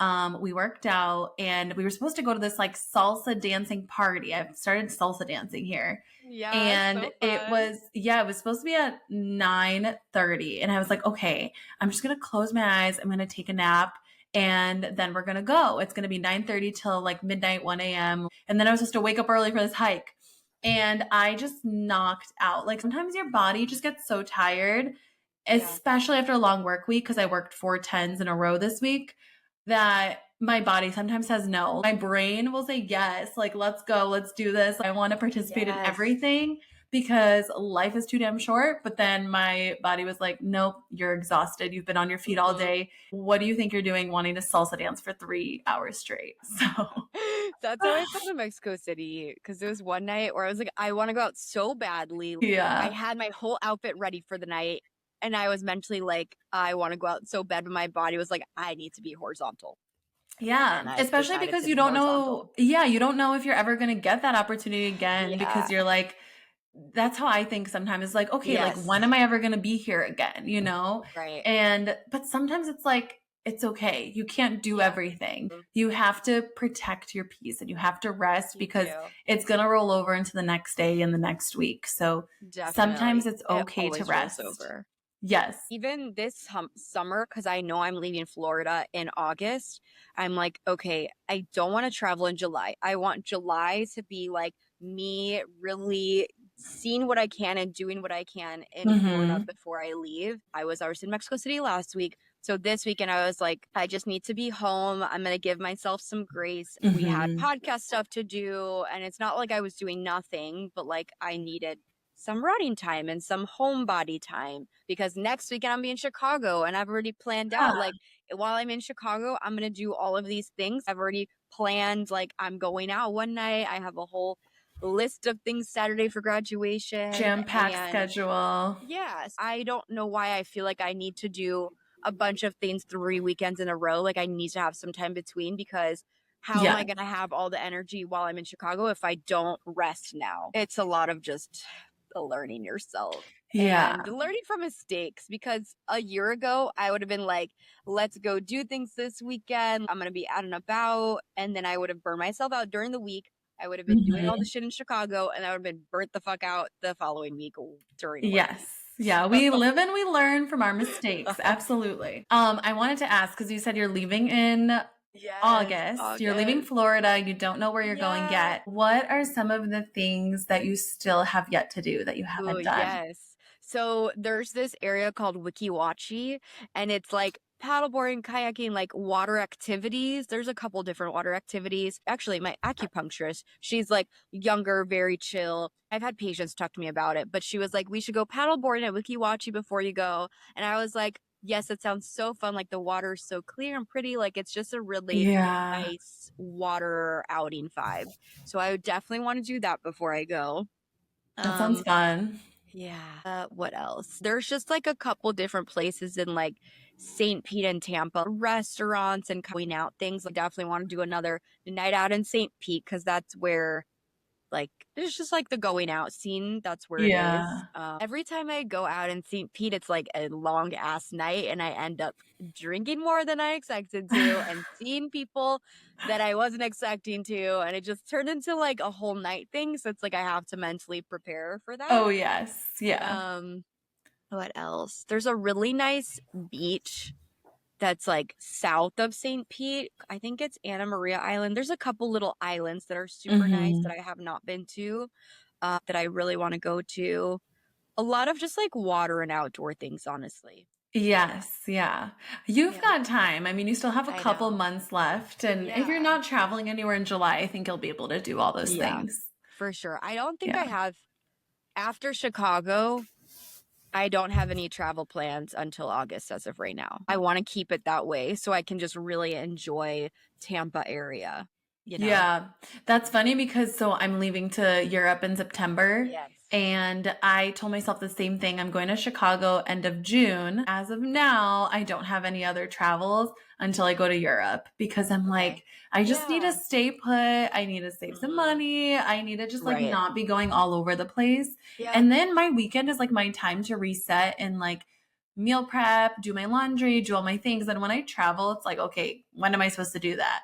we worked out and we were supposed to go to this like salsa dancing party. I've started salsa dancing here. Yeah. And so it was supposed to be at 9:30. And I was like, okay, I'm just going to close my eyes. I'm going to take a nap and then we're going to go. It's going to be 9:30 till like midnight, 1 a.m. And then I was supposed to wake up early for this hike. And I just knocked out. Like sometimes your body just gets so tired, especially after a long work week, because I worked 4 10s in a row this week, that my body sometimes says no. My brain will say yes, like let's go, let's do this. I want to participate in everything. because life is too damn short. But then my body was like, nope, you're exhausted. You've been on your feet all day. What do you think you're doing wanting to salsa dance for 3 hours straight? So That's how I felt in Mexico City, because there was one night where I was like, I want to go out so badly. I yeah. had my whole outfit ready for the night, and I was mentally like, I want to go out so bad, but my body was like, I need to be horizontal. Yeah, And I especially decided because to you be don't horizontal. know. Yeah, you don't know if you're ever going to get that opportunity again Yeah. because you're like, that's how I think sometimes. It's like, okay, like Yes. when am I ever going to be here again? You know? Right. But sometimes it's like, it's okay. You can't do Yeah. everything. You have to protect your peace and you have to rest You because do. it's going to roll over into the next day and the next week. So sometimes Definitely. it's It okay to always rolls rest. over. Yes. Even this summer, because I know I'm leaving Florida in August, I'm like, okay, I don't want to travel in July. I want July to be like me really seeing what I can and doing what I can in Florida Mhm. before I leave. I was in Mexico City last week. So this weekend, I was like, I just need to be home. I'm going to give myself some grace. We had Mhm. podcast stuff to do, and it's not like I was doing nothing, but like I needed some running time and some homebody time, because next weekend I'm in Chicago and I've already planned out, Yeah. like, while I'm in Chicago, I'm going to do all of these things. I've already planned, like, I'm going out one night. I have a whole list of things Saturday for graduation. Jam-packed And schedule. yes, I don't know why I feel like I need to do a bunch of things 3 weekends in a row. Like, I need to have some time between, because how am I Yeah. going to have all the energy while I'm in Chicago if I don't rest now? It's a lot of just learning yourself Yeah. and learning from mistakes, because a year ago I would have been like, let's go do things this weekend. I'm going to be out and about. And then I would have burned myself out during the week. I would have been doing all the Mhm. shit in Chicago, and I would have been burnt the fuck out the following week during work. Yes. Yeah, we live and we learn from our mistakes. Absolutely. I wanted to ask, because you said you're leaving in Yes, August. You're leaving August. Florida. You don't know where you're going Yeah. yet. What are some of the things that you still have yet to do that you Ooh, haven't done? yes. So there's this area called Wikiwachi, and it's like paddleboarding, kayaking, like water activities. There's a couple different water activities. Actually, my acupuncturist, she's like younger, very chill. I've had patients talk to me about it, but she was like, we should go paddleboarding at Wikiwachi before you go. And I was like, yes, it sounds so fun. Like, the water is so clear and pretty. Like, it's just a really Yeah. nice water outing vibe. So I would definitely want to do that before I go. That sounds fun. Yeah. What else? There's just like a couple different places in like St. Pete and Tampa, restaurants and going out things. I definitely want to do another night out in St. Pete, because that's where, like, it's just like the going out scene. That's where it is. Yeah. Every time I go out in St. Pete, it's like a long ass night, and I end up drinking more than I expected to and seeing people that I wasn't expecting to. And it just turned into like a whole night thing. So it's like I have to mentally prepare for that. Oh, yes. Yeah. What else? There's a really nice beach that's like south of St. Pete. I think it's Anna Maria Island. There's a couple little islands that are super nice Mhm. that I have not been to, that I really want to go to. A lot of just like water and outdoor things, honestly. Yes, yeah. You've Yeah. got time. I mean, you still have a I couple know. months left, and if you're Yeah. not traveling anywhere in July, I think you'll be able to do all those Yeah, things. for sure. I don't think I Yeah. have, after Chicago, I don't have any travel plans until August as of right now. I want to keep it that way so I can just really enjoy Tampa area, you know? Yeah, that's funny because so I'm leaving to Europe in September, Yes. and I told myself the same thing. I'm going to Chicago end of June. As of now, I don't have any other travels until I go to Europe because I'm Okay. like, I just need Yeah. to stay put. I need to save some Mhm. money. I need to just like Right. not be going all over the place. Yeah. And then my weekend is like my time to reset and like meal prep, do my laundry, do all my things. And when I travel, it's like, okay, when am I supposed to do that?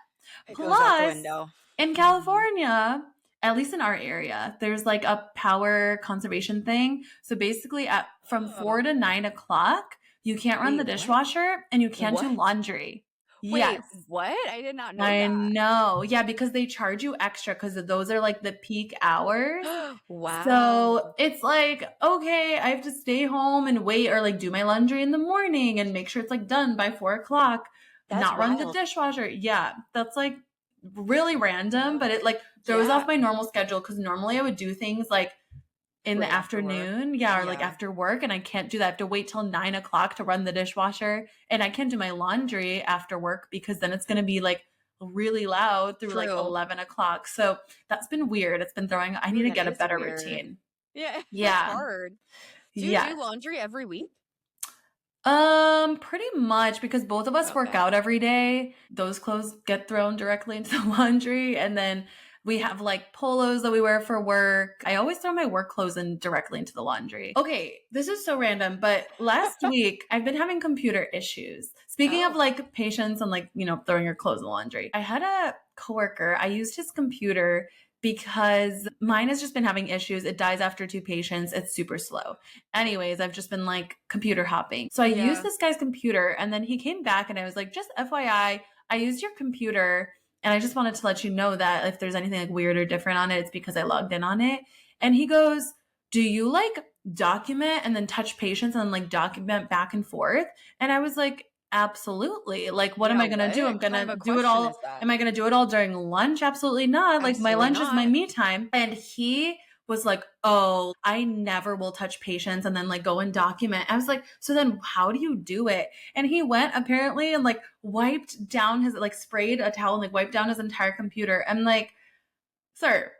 It goes out the Plus, window. in California, at least in our area, there's like a power conservation thing. So basically, from 4 Oh. to 9 o'clock, you can't run the Wait, what? dishwasher and you can't do What? laundry. Wait, Yes. what? I did not know I that. know. Yeah, because they charge you extra because those are like the peak hours. Wow. So it's like, okay, I have to stay home and wait or like do my laundry in the morning and make sure it's like done by 4 o'clock. That's Not run the wild. dishwasher. Yeah, that's like really random, but it like throws Yeah. off my normal schedule because normally I would do things like in the Right after work. afternoon. Yeah. Or like Yeah. after work. And I can't do that. I have to wait till 9 o'clock to run the dishwasher. And I can't do my laundry after work because then it's going to be like really loud through like True. 11 o'clock. So that's been weird. It's been throwing, I need to That get a is better weird. routine. Yeah. It's Yeah. hard. Do you Yes. do laundry every week? Pretty much because both of us work Okay. out every day. Those clothes get thrown directly into the laundry. And then we have like polos that we wear for work. I always throw my work clothes in directly into the laundry. Okay, this is so random, but last week I've been having computer issues. Speaking of Oh. like patients and like, throwing your clothes in the laundry. I had a coworker, I used his computer because mine has just been having issues. It dies after 2 patients. It's super slow. Anyways, I've just been like computer hopping. So I Yeah. used this guy's computer and then he came back and I was like, just FYI, I used your computer and I just wanted to let you know that if there's anything like weird or different on it, it's because I logged in on it. And he goes, do you like document and then touch patients and then like document back and forth? And I was like, absolutely. Like, what am Yeah, I going to do? what I'm going kind to of a do it question all. is that? Am I going to do it all during lunch? Absolutely not. Like my Absolutely lunch is my not. me time. And he was like, oh, I never will touch patients and then like go and document. I was like, so then how do you do it? And he went apparently and like wiped down his, like sprayed a towel and like wiped down his entire computer. I'm like, sir,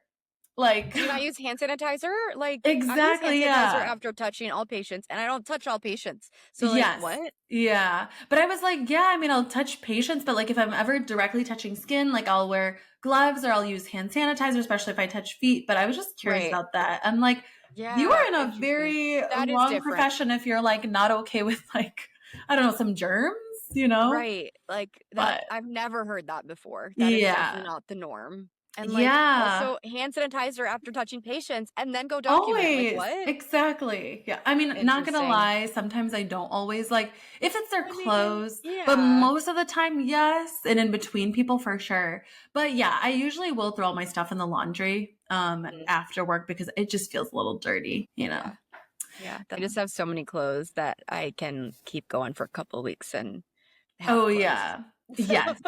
like, Do you not use hand sanitizer? Like, exactly, I use hand sanitizer yeah. after touching all patients, and I don't touch all patients. So, like, Yes. what? Yeah. But I was like, yeah, I mean, I'll touch patients, but like if I'm ever directly touching skin, like I'll wear gloves or I'll use hand sanitizer, especially if I touch feet. But I was just curious Right. about that. I'm like, you Yeah, are in a interesting. very That is long different. profession if you're like not okay with like, I don't know, some germs, you know? Right. Like, that, But I've never heard that before. That is yeah. definitely not the norm. And, like, Yeah. also hand sanitizer after touching patients and then go document. Like, Always. what? Exactly. Yeah. I mean, not gonna Interesting. lie, sometimes I don't always like if it's their I mean, clothes, but yeah. most of the time, yes. And in between people for sure. But yeah, I usually will throw all my stuff in the laundry after work because it just feels a little dirty, you know. Yeah. I just have so many clothes that I can keep going for a couple of weeks and have Oh clothes. yeah. Yes.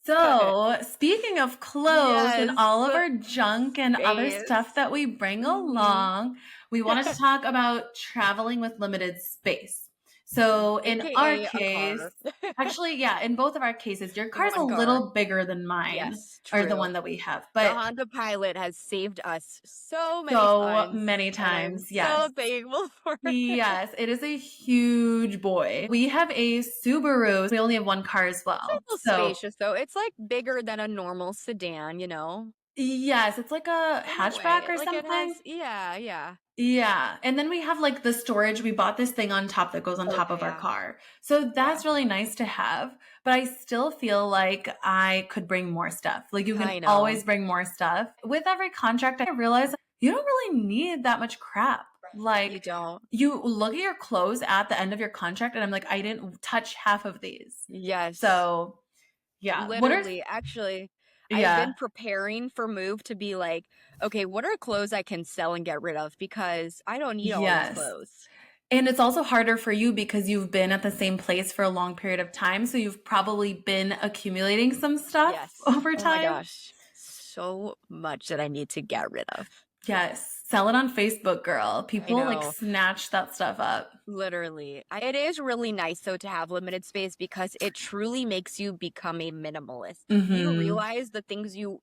So, speaking of clothes and all of Yes. our junk and other Space. stuff that we bring along, we wanted to talk about traveling with limited space. So, in our AKA a case, car. actually, yeah, in both of our cases, your car's a One car. little bigger than mine, Yes, or the true. one that we have. The But Honda Pilot has saved us so many so times. many And I'm times, so yes. thankful for it. Yes, it is a huge boy. We have a Subaru. We only have one car as It's a well. little So, spacious though. It's like bigger than a normal sedan, you know? yes, it's like a In a hatchback way. or Like it something. has, yeah. Yeah. And then we have like the storage. We bought this thing on top that goes on top of our Yeah. car. So that's really nice to have. But I still feel like I could bring more stuff. Like you I can know. always bring more stuff. With every contract, I realize you don't really need that much crap. You Like don't. you look at your clothes at the end of your contract and I'm like, I didn't touch half of these. Yes. So yeah. Literally, actually, I've yeah. been preparing for move to be like, okay, what are clothes I can sell and get rid of? Because I don't need all these Yes. clothes. And it's also harder for you because you've been at the same place for a long period of time. So you've probably been accumulating some stuff Yes. over Oh time. my gosh. So much that I need to get rid of. Yes. Sell it on Facebook, girl. People like know. snatch that stuff up. Literally. It is really nice though to have limited space because it truly makes you become a minimalist. You Mhm. realize the things you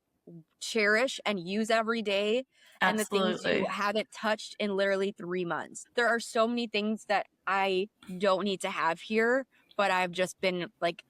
cherish and use every day and the things Absolutely. you haven't touched in literally 3 months. There are so many things that I don't need to have here, but I've just been like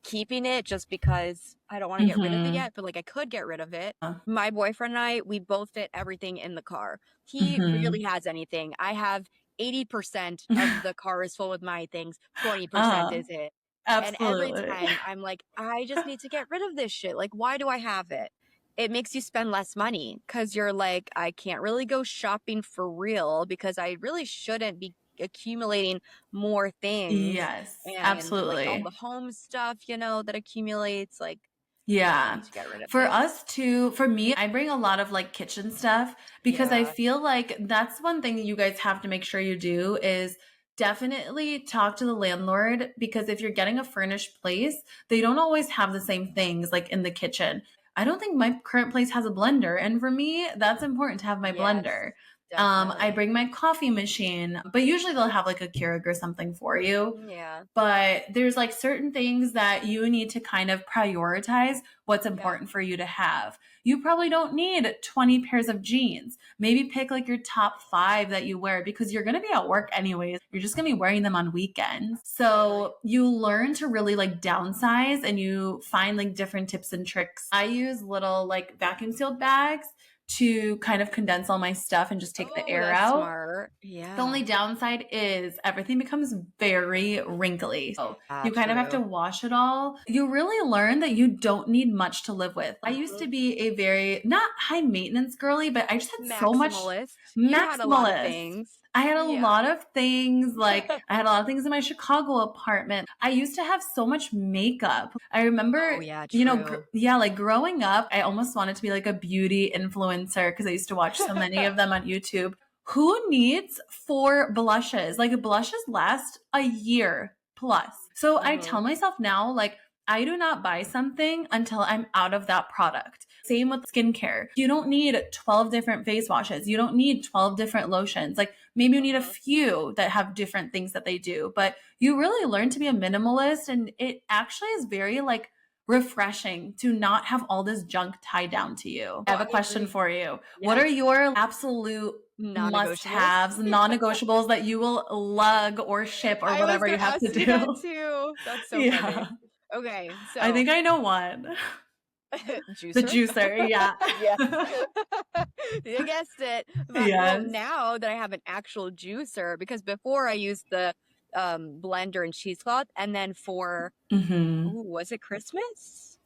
keeping it just because I don't want to get rid of it Mhm. yet, but like I could get rid of it. Uh. My boyfriend and I, we both fit everything in the car. He Mhm. really has anything. I have 80% of the car is full with my things, 20% Uh-huh. is it. And every Absolutely. time I'm like, I just need to get rid of this shit. Like, why do I have it? It makes you spend less money because you're like, I can't really go shopping for real because I really shouldn't be accumulating more things. Yes. And like Absolutely. all the home stuff, you know, that accumulates. Like, Yeah. need to get rid of For it. us too, for me, I bring a lot of like kitchen stuff because I Yeah. feel like that's one thing that you guys have to make sure you do is definitely talk to the landlord because if you're getting a furnished place, they don't always have the same things like in the kitchen. I don't think my current place has a blender. And for me, that's important to have my Yes. blender. I Definitely. bring my coffee machine, but usually they'll have like a Keurig or something for you. Yeah. But there's like certain things that you need to kind of prioritize what's Yeah. important for you to have. You probably don't need 20 pairs of jeans. Maybe pick like your top 5 that you wear because you're going to be at work anyways. You're just going to be wearing them on weekends. So you learn to really like downsize and you find like different tips and tricks. I use little like vacuum sealed bags to kind of condense all my stuff and just take the air that's out. smart. Yeah. The only downside is everything becomes very wrinkly. So you kind of have to wash it all. You really learn that you don't need much to live with. I used to be a very, not high maintenance girly, but I just had so much You had a lot of maximalist. things. I had a lot of things, like I had a lot of things in my Chicago apartment. I used to have so much makeup. I remember, like growing up, I almost wanted to be like a beauty influencer because I used to watch so many of them on YouTube. Who needs 4 blushes? Like blushes last a year plus. So I tell myself now, like, I do not buy something until I'm out of that product. Same with skincare. You don't need 12 different face washes. You don't need 12 different lotions. Like maybe you need a few that have different things that they do, but you really learn to be a minimalist. And it actually is very like refreshing to not have all this junk tied down to you. I have a question for you. Yes. What are your absolute must-haves, non-negotiables that you will lug or ship or whatever you have to do? That too. That's so funny. Okay, so I think I know one. Juicer? The juicer, yeah. You guessed it. But, well, now that I have an actual juicer, because before I used the blender and cheesecloth, and then for was it Christmas?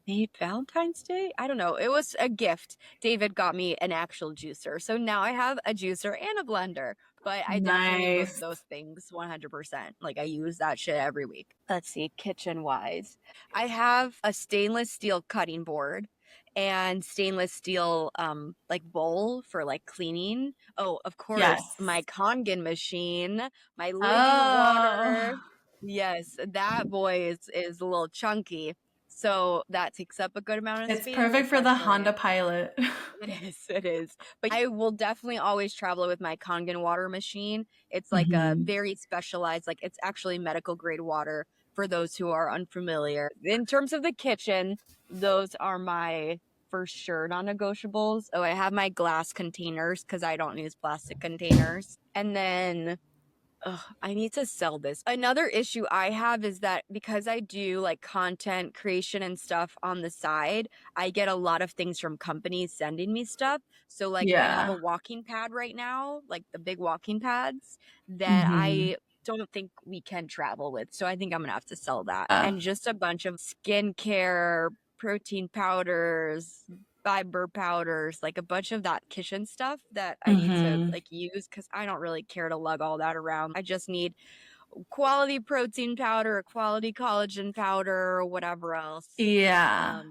Maybe Valentine's Day? I don't know. It was a gift. David got me an actual juicer. So now I have a juicer and a blender. But I definitely use those things 100%. Like I use that shit every week. Let's see, kitchen wise. I have a stainless steel cutting board and stainless steel like bowl for like cleaning. Oh, of course, my Kangen machine, my living water. Yes, that boy is a little chunky. So that takes up a good amount of space. It's perfect for the Honda Pilot. It is. But I will definitely always travel with my Kangen water machine. It's like a very specialized, like it's actually medical grade water for those who are unfamiliar. In terms of the kitchen, those are my for sure non-negotiables. Oh, I have my glass containers because I don't use plastic containers. And then I need to sell this. Another issue I have is that because I do like content creation and stuff on the side, I get a lot of things from companies sending me stuff. So like I have a walking pad right now, like the big walking pads that I don't think we can travel with. So I think I'm going to have to sell that. And just a bunch of skincare, protein powders, fiber powders, like a bunch of that kitchen stuff that I need to like use because I don't really care to lug all that around. I just need quality protein powder, quality collagen powder, or whatever else. That's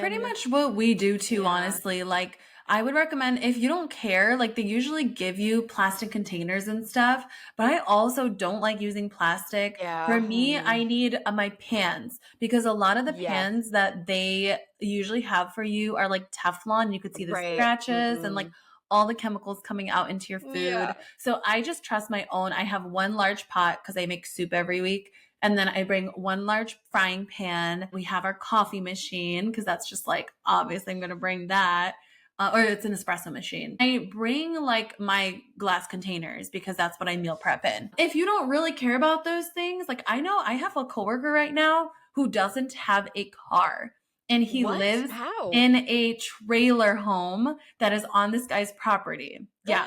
pretty much what we do too, honestly. Like I would recommend if you don't care, like they usually give you plastic containers and stuff, but I also don't like using plastic. For me, I need my pans because a lot of the pans that they usually have for you are like Teflon. You could see the scratches and like all the chemicals coming out into your food. So I just trust my own. I have one large pot because I make soup every week. And then I bring one large frying pan. We have our coffee machine because that's just like, obviously I'm going to bring that. Or it's an espresso machine. I bring like my glass containers because that's what I meal prep in. If you don't really care about those things, like I know I have a coworker right now who doesn't have a car and he lives in a trailer home that is on this guy's property. Yeah.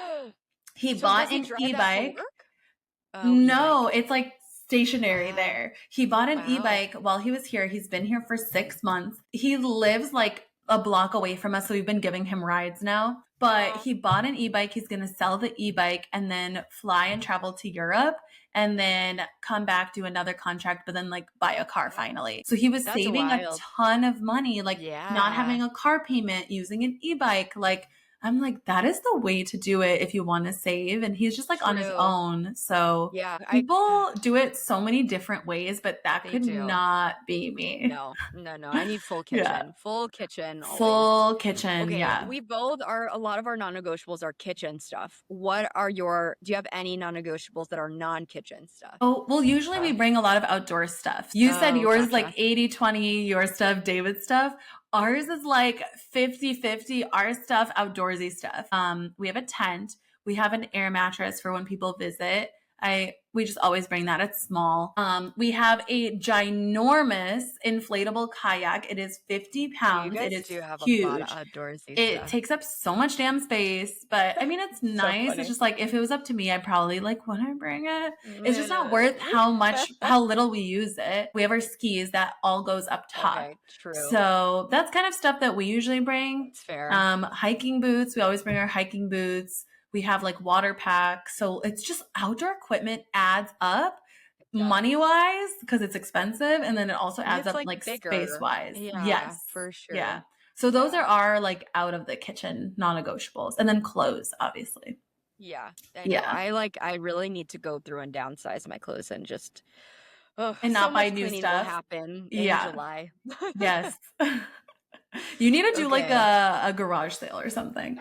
He bought an e-bike. No, it's like stationary there. He bought an e-bike while he was here. He's been here for 6 months. He lives like a block away from us. So we've been giving him rides now, but he bought an e-bike. He's going to sell the e-bike and then fly and travel to Europe and then come back, do another contract, but then like buy a car finally. So he was saving a ton of money, like not having a car payment, using an e-bike. Like I'm like, that is the way to do it if you want to save. And he's just like on his True. own. So Yeah, people do it so many different ways, but that they could do. not be me. No, no, no. I need Yeah. full kitchen always. Full kitchen. Okay, Yeah. we both are, a lot of our non-negotiables are kitchen stuff. Do you have any non-negotiables that are non-kitchen stuff? Oh, well, usually we bring a lot of outdoor stuff. You said Oh, yours is like gotcha. 80-20, your stuff, David's stuff. Ours is like 50-50, our stuff, outdoorsy stuff. We have a tent. We have an air mattress for when people visit. We just always bring that. It's small. We have a ginormous inflatable kayak. It is 50 So you pounds. It guys is do have a lot of huge. outdoorsy It stuff. takes up so much damn space, but I mean, it's So nice. It's funny. just like if it was up to me, I'd probably like, would I bring it? It's just not worth Okay, how little we use it. We have our skis that all goes up top. true. So that's kind of stuff that we usually bring. It's fair. Hiking boots. We always bring our hiking boots. We have like water packs. So it's just outdoor equipment adds up It does. money wise because it's expensive. And then it also And adds it's up like bigger. space wise. Yeah, Yes. for sure. Yeah. So those Yeah. are our like out of the kitchen non-negotiables. And then clothes, obviously. Yeah, I know. Yeah. I really need to go through and downsize my clothes and just, oh, And so not buy much new cleaning will stuff. happen in Yeah. July. Yes. You need to do like Okay. a garage sale or something.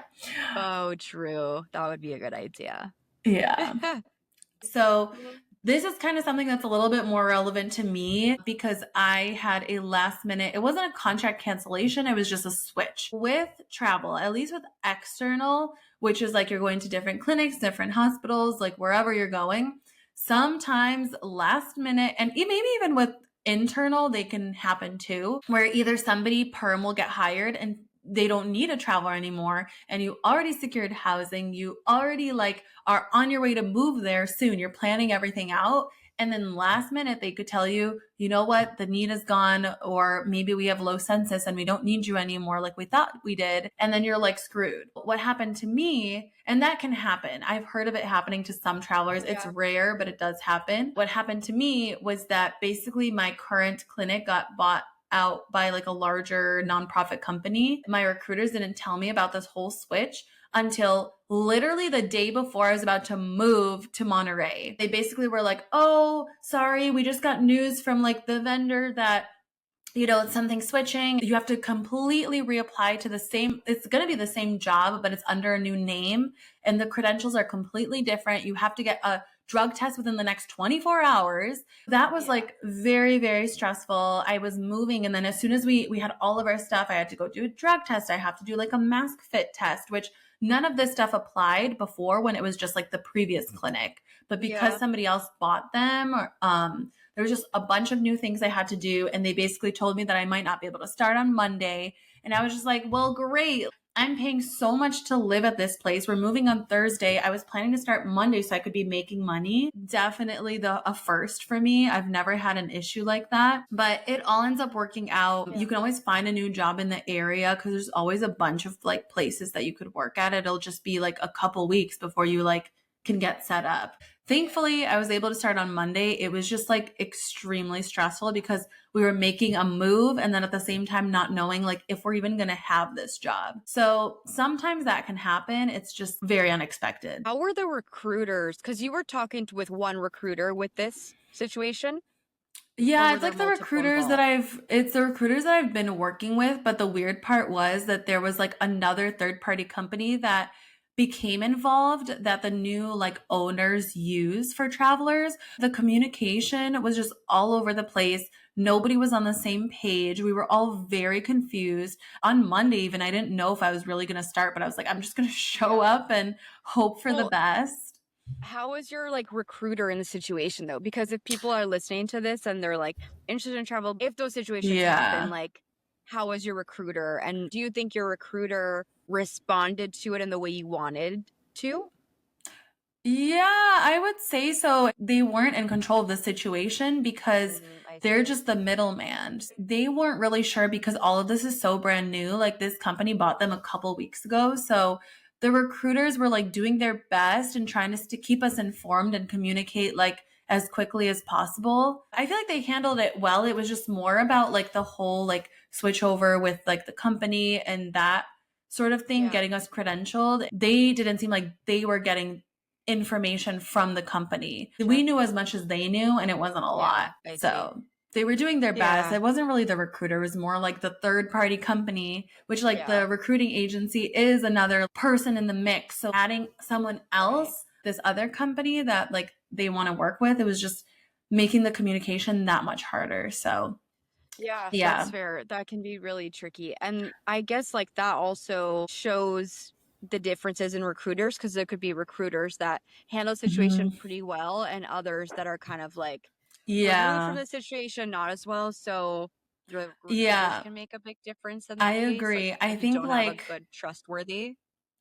Oh, true. That would be a good idea. Yeah. So this is kind of something that's a little bit more relevant to me because I had a last minute, it wasn't a contract cancellation, it was just a switch. With travel, at least with external, which is like you're going to different clinics, different hospitals, like wherever you're going, sometimes last minute, and maybe even with internal, they can happen too, where either somebody perm will get hired and they don't need a traveler anymore and you already secured housing, you already like are on your way to move there soon, you're planning everything out, and then last minute they could tell you, you know what, the need is gone, or maybe we have low census and we don't need you anymore like we thought we did, and then you're like screwed. What happened to me, and that can happen, I've heard of it happening to some travelers, it's Yeah. rare but it does happen. What happened to me was that basically my current clinic got bought out by like a larger nonprofit company. My recruiters didn't tell me about this whole switch until literally the day before I was about to move to Monterey. They basically were like, oh, sorry, we just got news from like the vendor that, you know, it's something switching. You have to completely reapply to the same, it's going to be the same job, but it's under a new name and the credentials are completely different. You have to get a drug test within the next 24 hours. That was like very, very stressful. I was moving. And then as soon as we had all of our stuff, I had to go do a drug test. I have to do like a mask fit test, which none of this stuff applied before when it was just like the previous clinic. But because Yeah. somebody else bought them, there was just a bunch of new things I had to do. And they basically told me that I might not be able to start on Monday. And I was just like, well, great. I'm paying so much to live at this place. We're moving on Thursday. I was planning to start Monday so I could be making money. Definitely a first for me. I've never had an issue like that, but it all ends up working out. Yeah. You can always find a new job in the area because there's always a bunch of like places that you could work at. It'll just be like a couple weeks before you like can get set up. Thankfully, I was able to start on Monday. It was just like extremely stressful because we were making a move and then at the same time not knowing like if we're even going to have this job. So sometimes that can happen. It's just very unexpected. How were the recruiters? Because you were talking with one recruiter with this situation. Yeah, Or it's were like there the multiple recruiters that involved? it's the recruiters that I've been working with, but the weird part was that there was like another third-party company that became involved that the new like owners use for travelers. The communication was just all over the place. Nobody was on the same page. We were all very confused. On Monday, even I didn't know if I was really going to start, but I was like, I'm just going to show Yeah. up and hope for the Well, best. how is your like recruiter in the situation though? Because if people are listening to this and they're like interested in travel, if those situations happen, Yeah. like how was your recruiter? And do you think your recruiter responded to it in the way you wanted to? Yeah, I would say so. They weren't in control of the situation because I they're see. just the middleman. They weren't really sure because all of this is so brand new. Like this company bought them a couple weeks ago. So the recruiters were like doing their best and trying to keep us informed and communicate like as quickly as possible. I feel like they handled it well. It was just more about like the whole like switch over with like the company and that sort of thing, Yeah. getting us credentialed. They didn't seem like they were getting information from the company. Sure. We knew as much as they knew, and it wasn't a lot. I see. So they were doing their best. Yeah. It wasn't really the recruiter. It was more like the third party company, which like Yeah. the recruiting agency is another person in the mix. So adding someone else, this other company that like they want to work with, it was just making the communication that much harder. So Yeah, Yeah. that's fair. That can be really tricky. And I guess like that also shows the differences in recruiters, because there could be recruiters that handle the situation pretty well and others that are kind of like removed from Yeah. the situation not as well. So the recruiters Yeah. can make a big difference in I that case. agree. Like I if you think don't have a like good trustworthy.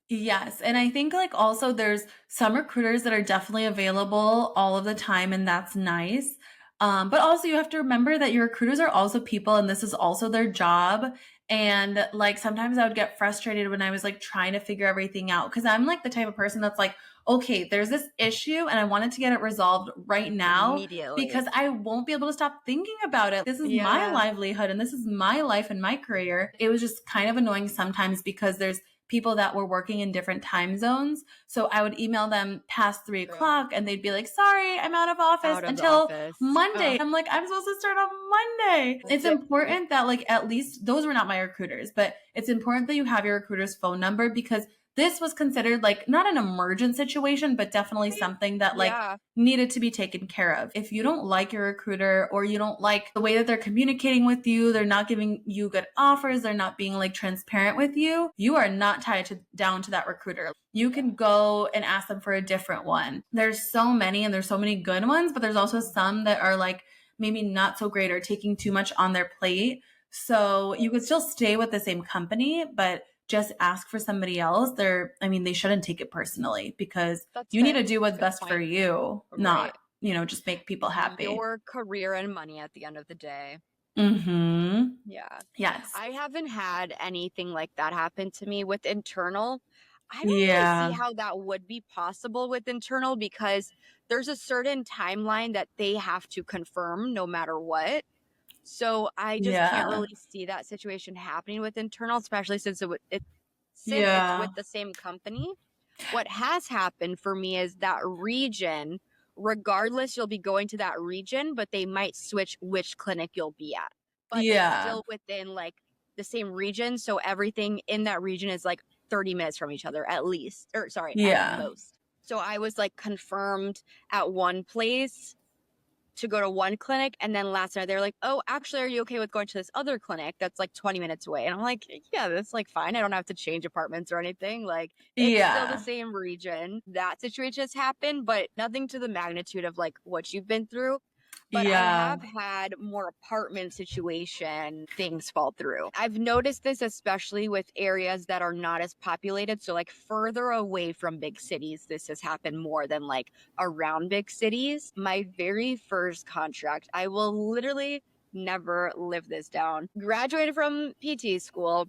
Yes. And I think like also there's some recruiters that are definitely available all of the time, and that's nice. But also you have to remember that your recruiters are also people, and this is also their job. And like sometimes I would get frustrated when I was like trying to figure everything out, because I'm like the type of person that's like, okay, there's this issue and I wanted to get it resolved right now Immediately. because I won't be able to stop thinking about it. This is my Yeah. livelihood and this is my life and my career. It was just kind of annoying sometimes because there's people that were working in different time zones. So I would email them past 3 True. o'clock and they'd be like, sorry, I'm out of office Out of the until office. Monday. Ugh. I'm like, I'm supposed to start on Monday. It's Sick. important that like at least those were not my recruiters, but it's important that you have your recruiter's phone number, because this was considered like not an emergent situation, but definitely something that like Yeah. needed to be taken care of. If you don't like your recruiter or you don't like the way that they're communicating with you, they're not giving you good offers, they're not being like transparent with you, you are not tied down to that recruiter. You can go and ask them for a different one. There's so many, and there's so many good ones, but there's also some that are like maybe not so great or taking too much on their plate. So you could still stay with the same company, but just ask for somebody else. They shouldn't take it personally, because That's you need fair. to do what's Good best for point. you, Right. not, just make people happy. Your career and money at the end of the day. Mm-hmm. Yeah. Yes. I haven't had anything like that happen to me with internal. I don't Yeah. really see how that would be possible with internal, because there's a certain timeline that they have to confirm no matter what. So I just can't Yeah. really see that situation happening with internal, especially since it's Yeah. with the same company. What has happened for me is that region, regardless, you'll be going to that region, but they might switch which clinic you'll be at. But it's Yeah. still within like the same region. So everything in that region is like 30 minutes from each other at least, or sorry, Yeah. at most. So I was like confirmed at one place to go to one clinic, and then last night they were like, oh, actually, are you okay with going to this other clinic that's like 20 minutes away? And I'm like, yeah, that's like fine. I don't have to change apartments or anything. Like, it's still Yeah. the same region. That situation has happened, but nothing to the magnitude of like what you've been through. But I Yeah. have had more apartment situation things fall through. I've noticed this especially with areas that are not as populated. So like further away from big cities, this has happened more than like around big cities. My very first contract, I will literally never live this down. Graduated from PT school,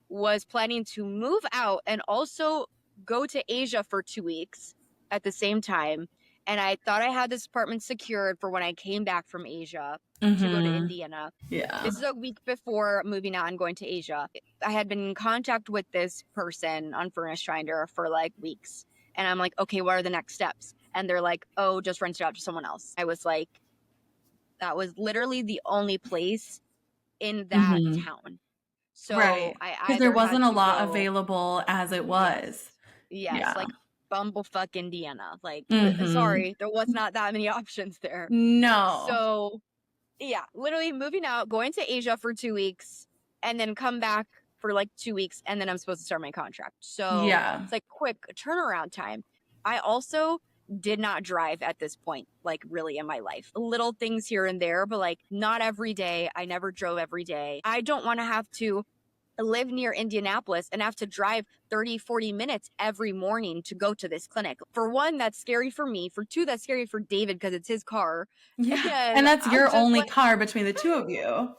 was planning to move out and also go to Asia for 2 weeks at the same time. And I thought I had this apartment secured for when I came back from Asia to go to Mhm. Indiana. Yeah. This is a week before moving out and going to Asia. I had been in contact with this person on Furnished Finder for like weeks. And I'm like, okay, what are the next steps? And they're like, oh, just rent it out to someone else. I was like, that was literally the only place in that Mhm. town. So Right. I Because there either had wasn't a to lot go, available as it was. yes, Yeah. like bumblefuck Indiana. Like, Mhm. sorry, there was not that many options there. No. So yeah, literally moving out, going to Asia for 2 weeks, and then come back for like 2 weeks, and then I'm supposed to start my contract. So Yeah. it's like quick turnaround time. I also did not drive at this point, like really in my life. Little things here and there, but like not every day. I never drove every day. I don't want to have to live near Indianapolis and have to drive 30, 40 minutes every morning to go to this clinic. For one, that's scary for me. For two, that's scary for David because it's his car. Yeah. And And that's I'm your just only like, car between the two of you.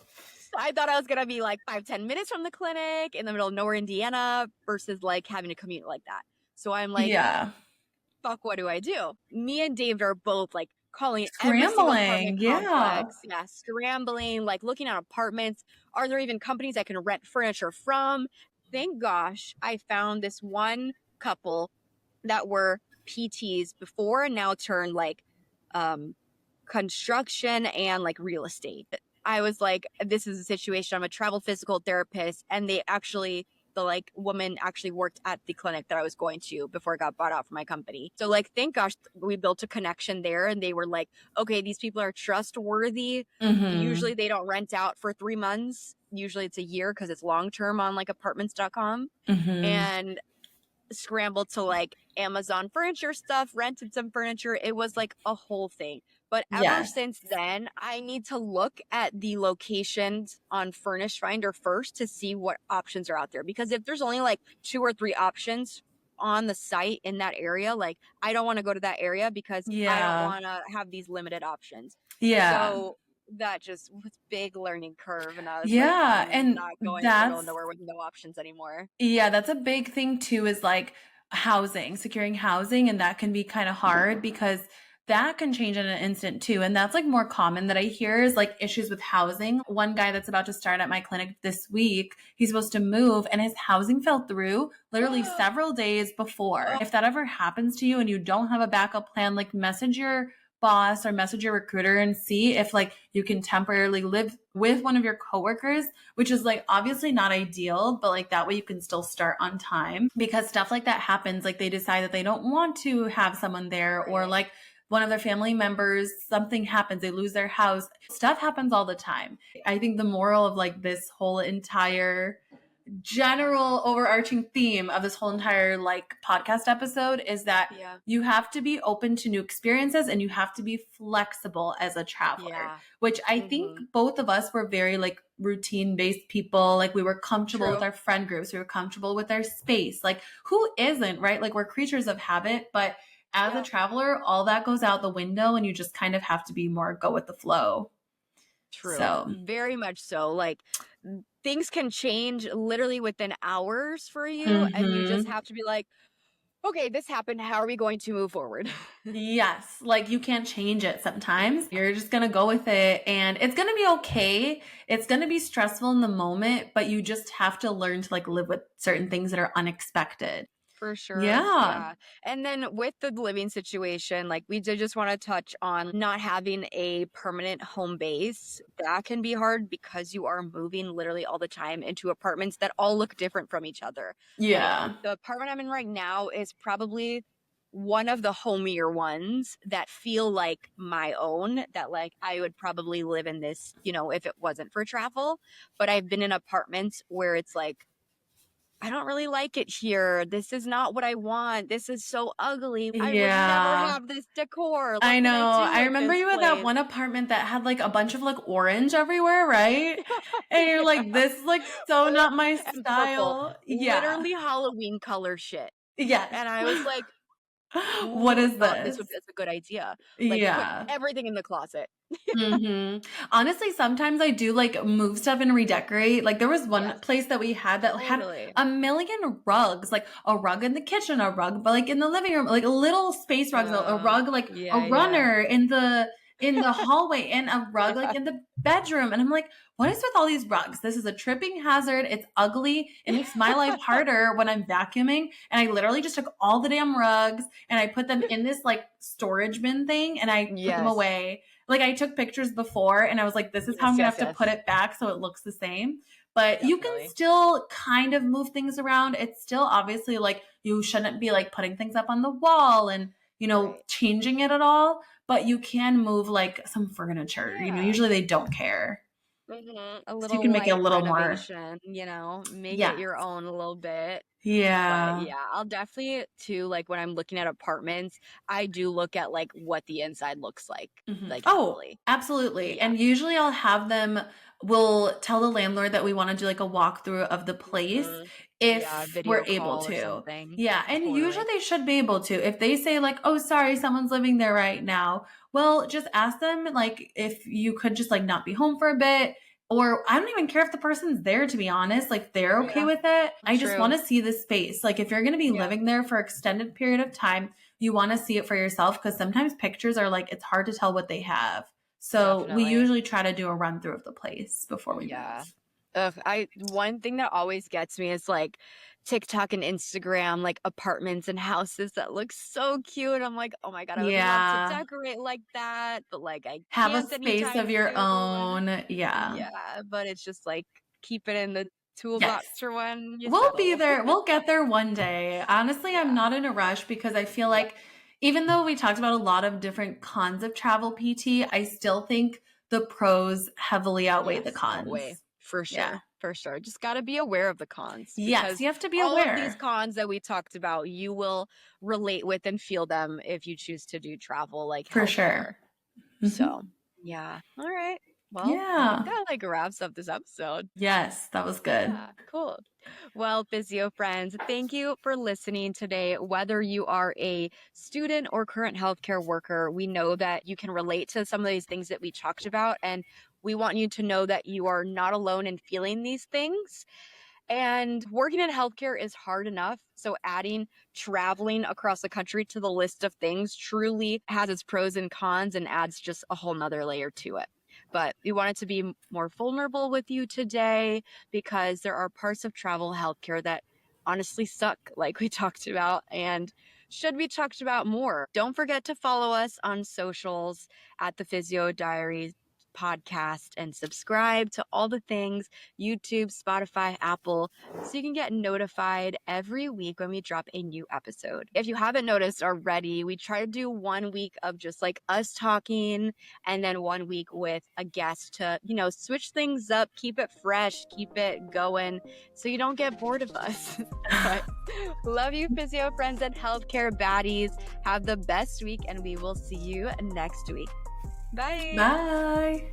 I thought I was going to be like 5-10 minutes from the clinic in the middle of nowhere, Indiana, versus like having to commute like that. So I'm like, Yeah. fuck, what do I do? Me and David are both like calling every single Scrambling. apartment Yeah. complex. Yeah, scrambling, like looking at apartments. Are there even companies I can rent furniture from? thank gosh I found this one couple that were PTs before and now turned like construction and like real estate. I was like, this is a situation. I'm a travel physical therapist, and the like woman actually worked at the clinic that I was going to before I got bought out from my company. So like, thank gosh we built a connection there, and they were like, okay, these people are trustworthy. Usually they don't rent out for 3 months. Usually it's a year because it's long term on like apartments.com. And scrambled to like Amazon furniture stuff, rented some furniture. It was like a whole thing. But ever since then, I need to look at the locations on Furnish Finder first to see what options are out there. Because if there's only like 2 or 3 options on the site in that area, like I don't want to go to that area because I don't want to have these limited options. So that just was big learning curve, and I was like, I'm not going to go nowhere with no options anymore. That's a big thing too, is like housing, securing housing, and that can be kind of hard because that can change in an instant too. And that's like more common that I hear is like issues with housing. One guy that's about to start at my clinic this week, he's supposed to move and his housing fell through literally several days before. If that ever happens to you and you don't have a backup plan, like message your boss or message your recruiter and see if like you can temporarily live with one of your coworkers, which is like obviously not ideal, but like that way you can still start on time, because stuff like that happens. Like they decide that they don't want to have someone there, or like one of their family members, something happens, they lose their house. Stuff happens all the time. I think the moral of like this whole entire general overarching theme of this whole entire like podcast episode is that you have to be open to new experiences and you have to be flexible as a traveler, which I think both of us were very like routine based people. Like we were comfortable with our friend groups. We were comfortable with our space. Like who isn't, right? Like we're creatures of habit, but as a traveler, all that goes out the window and you just kind of have to be more go with the flow. True. So very much so. Like things can change literally within hours for you, and you just have to be like, okay, this happened. How are we going to move forward? Yes. Like you can't change it sometimes. You're just going to go with it, and it's going to be okay. It's going to be stressful in the moment, but you just have to learn to like live with certain things that are unexpected. For sure. Yeah. And then with the living situation, like we did just want to touch on not having a permanent home base. That can be hard because you are moving literally all the time into apartments that all look different from each other. Like, the apartment I'm in right now is probably one of the homier ones that feel like my own, that like I would probably live in this, you know, if it wasn't for travel. But I've been in apartments where it's like, I don't really like it here. This is not what I want. This is so ugly. I would never have this decor. I know. I remember you had that one apartment that had like a bunch of like orange everywhere, right? And you're like, this is like so not my style. Literally Halloween color shit. Yeah. And I was like, what is this? It's a good idea. Like, put everything in the closet. Honestly, sometimes I do like move stuff and redecorate. Like there was one place that we had that had a million rugs, like a rug in the kitchen, a rug but like in the living room, like little space rugs, a rug like a runner in the hallway, and a rug like in the bedroom. And I'm like, what is with all these rugs? This is a tripping hazard. It's ugly. It makes my life harder when I'm vacuuming. And I literally just took all the damn rugs and I put them in this like storage bin thing, and I put them away. Like I took pictures before and I was like, this is how I'm going to have to put it back so it looks the same. But you can still kind of move things around. It's still obviously like you shouldn't be like putting things up on the wall and, you know, changing it at all. But you can move like some furniture. You know, usually they don't care. A little, so you can make it a little more, you know, make it your own a little bit. Yeah. But I'll definitely too, like when I'm looking at apartments, I do look at like what the inside looks like. Like absolutely. And usually I'll have them, we'll tell the landlord that we want to do like a walkthrough of the place if we're able to. And usually they should be able to. If they say like, oh, sorry, someone's living there right now. Well, just ask them like if you could just like not be home for a bit. Or I don't even care if the person's there, to be honest. Like they're okay with it. I just want to see the space. Like if you're going to be living there for an extended period of time, you want to see it for yourself, because sometimes pictures are like, it's hard to tell what they have. So we usually try to do a run through of the place before we move. One thing that always gets me is like TikTok and Instagram, like apartments and houses that look so cute. I'm like, oh my God, I would love to decorate like that, but like I Have a can't space anytime of your soon. own. Yeah. Yeah, but it's just like keep it in the toolbox Yes. for when you We'll be settle. there. We'll get there one day. Honestly, I'm Yeah. not in a rush because I feel like even though we talked about a lot of different cons of travel PT, I still think the pros heavily outweigh the Yes, outweigh. cons. For Yeah. sure. For sure. Just got to be aware of the cons Yes, because you have to be all of these aware. cons that we talked about, you will relate with and feel them if you choose to do travel like For healthcare. sure. So, yeah. All right. Well, I Yeah. think that like wraps up this episode. Yes, that was good. Yeah, cool. Well, physio friends, thank you for listening today. Whether you are a student or current healthcare worker, we know that you can relate to some of these things that we talked about, and we want you to know that you are not alone in feeling these things. And working in healthcare is hard enough. So adding traveling across the country to the list of things truly has its pros and cons and adds just a whole nother layer to it. But we wanted to be more vulnerable with you today because there are parts of travel healthcare that honestly suck, like we talked about, and should be talked about more. Don't forget to follow us on socials at the Physio Diaries podcast and subscribe to all the things YouTube, Spotify, Apple, so you can get notified every week when we drop a new episode. If you haven't noticed already, we try to do 1 week of just like us talking and then 1 week with a guest to, switch things up, keep it fresh, keep it going so you don't get bored of us. But love you, physio friends and healthcare baddies. Have the best week and we will see you next week. Bye. Bye.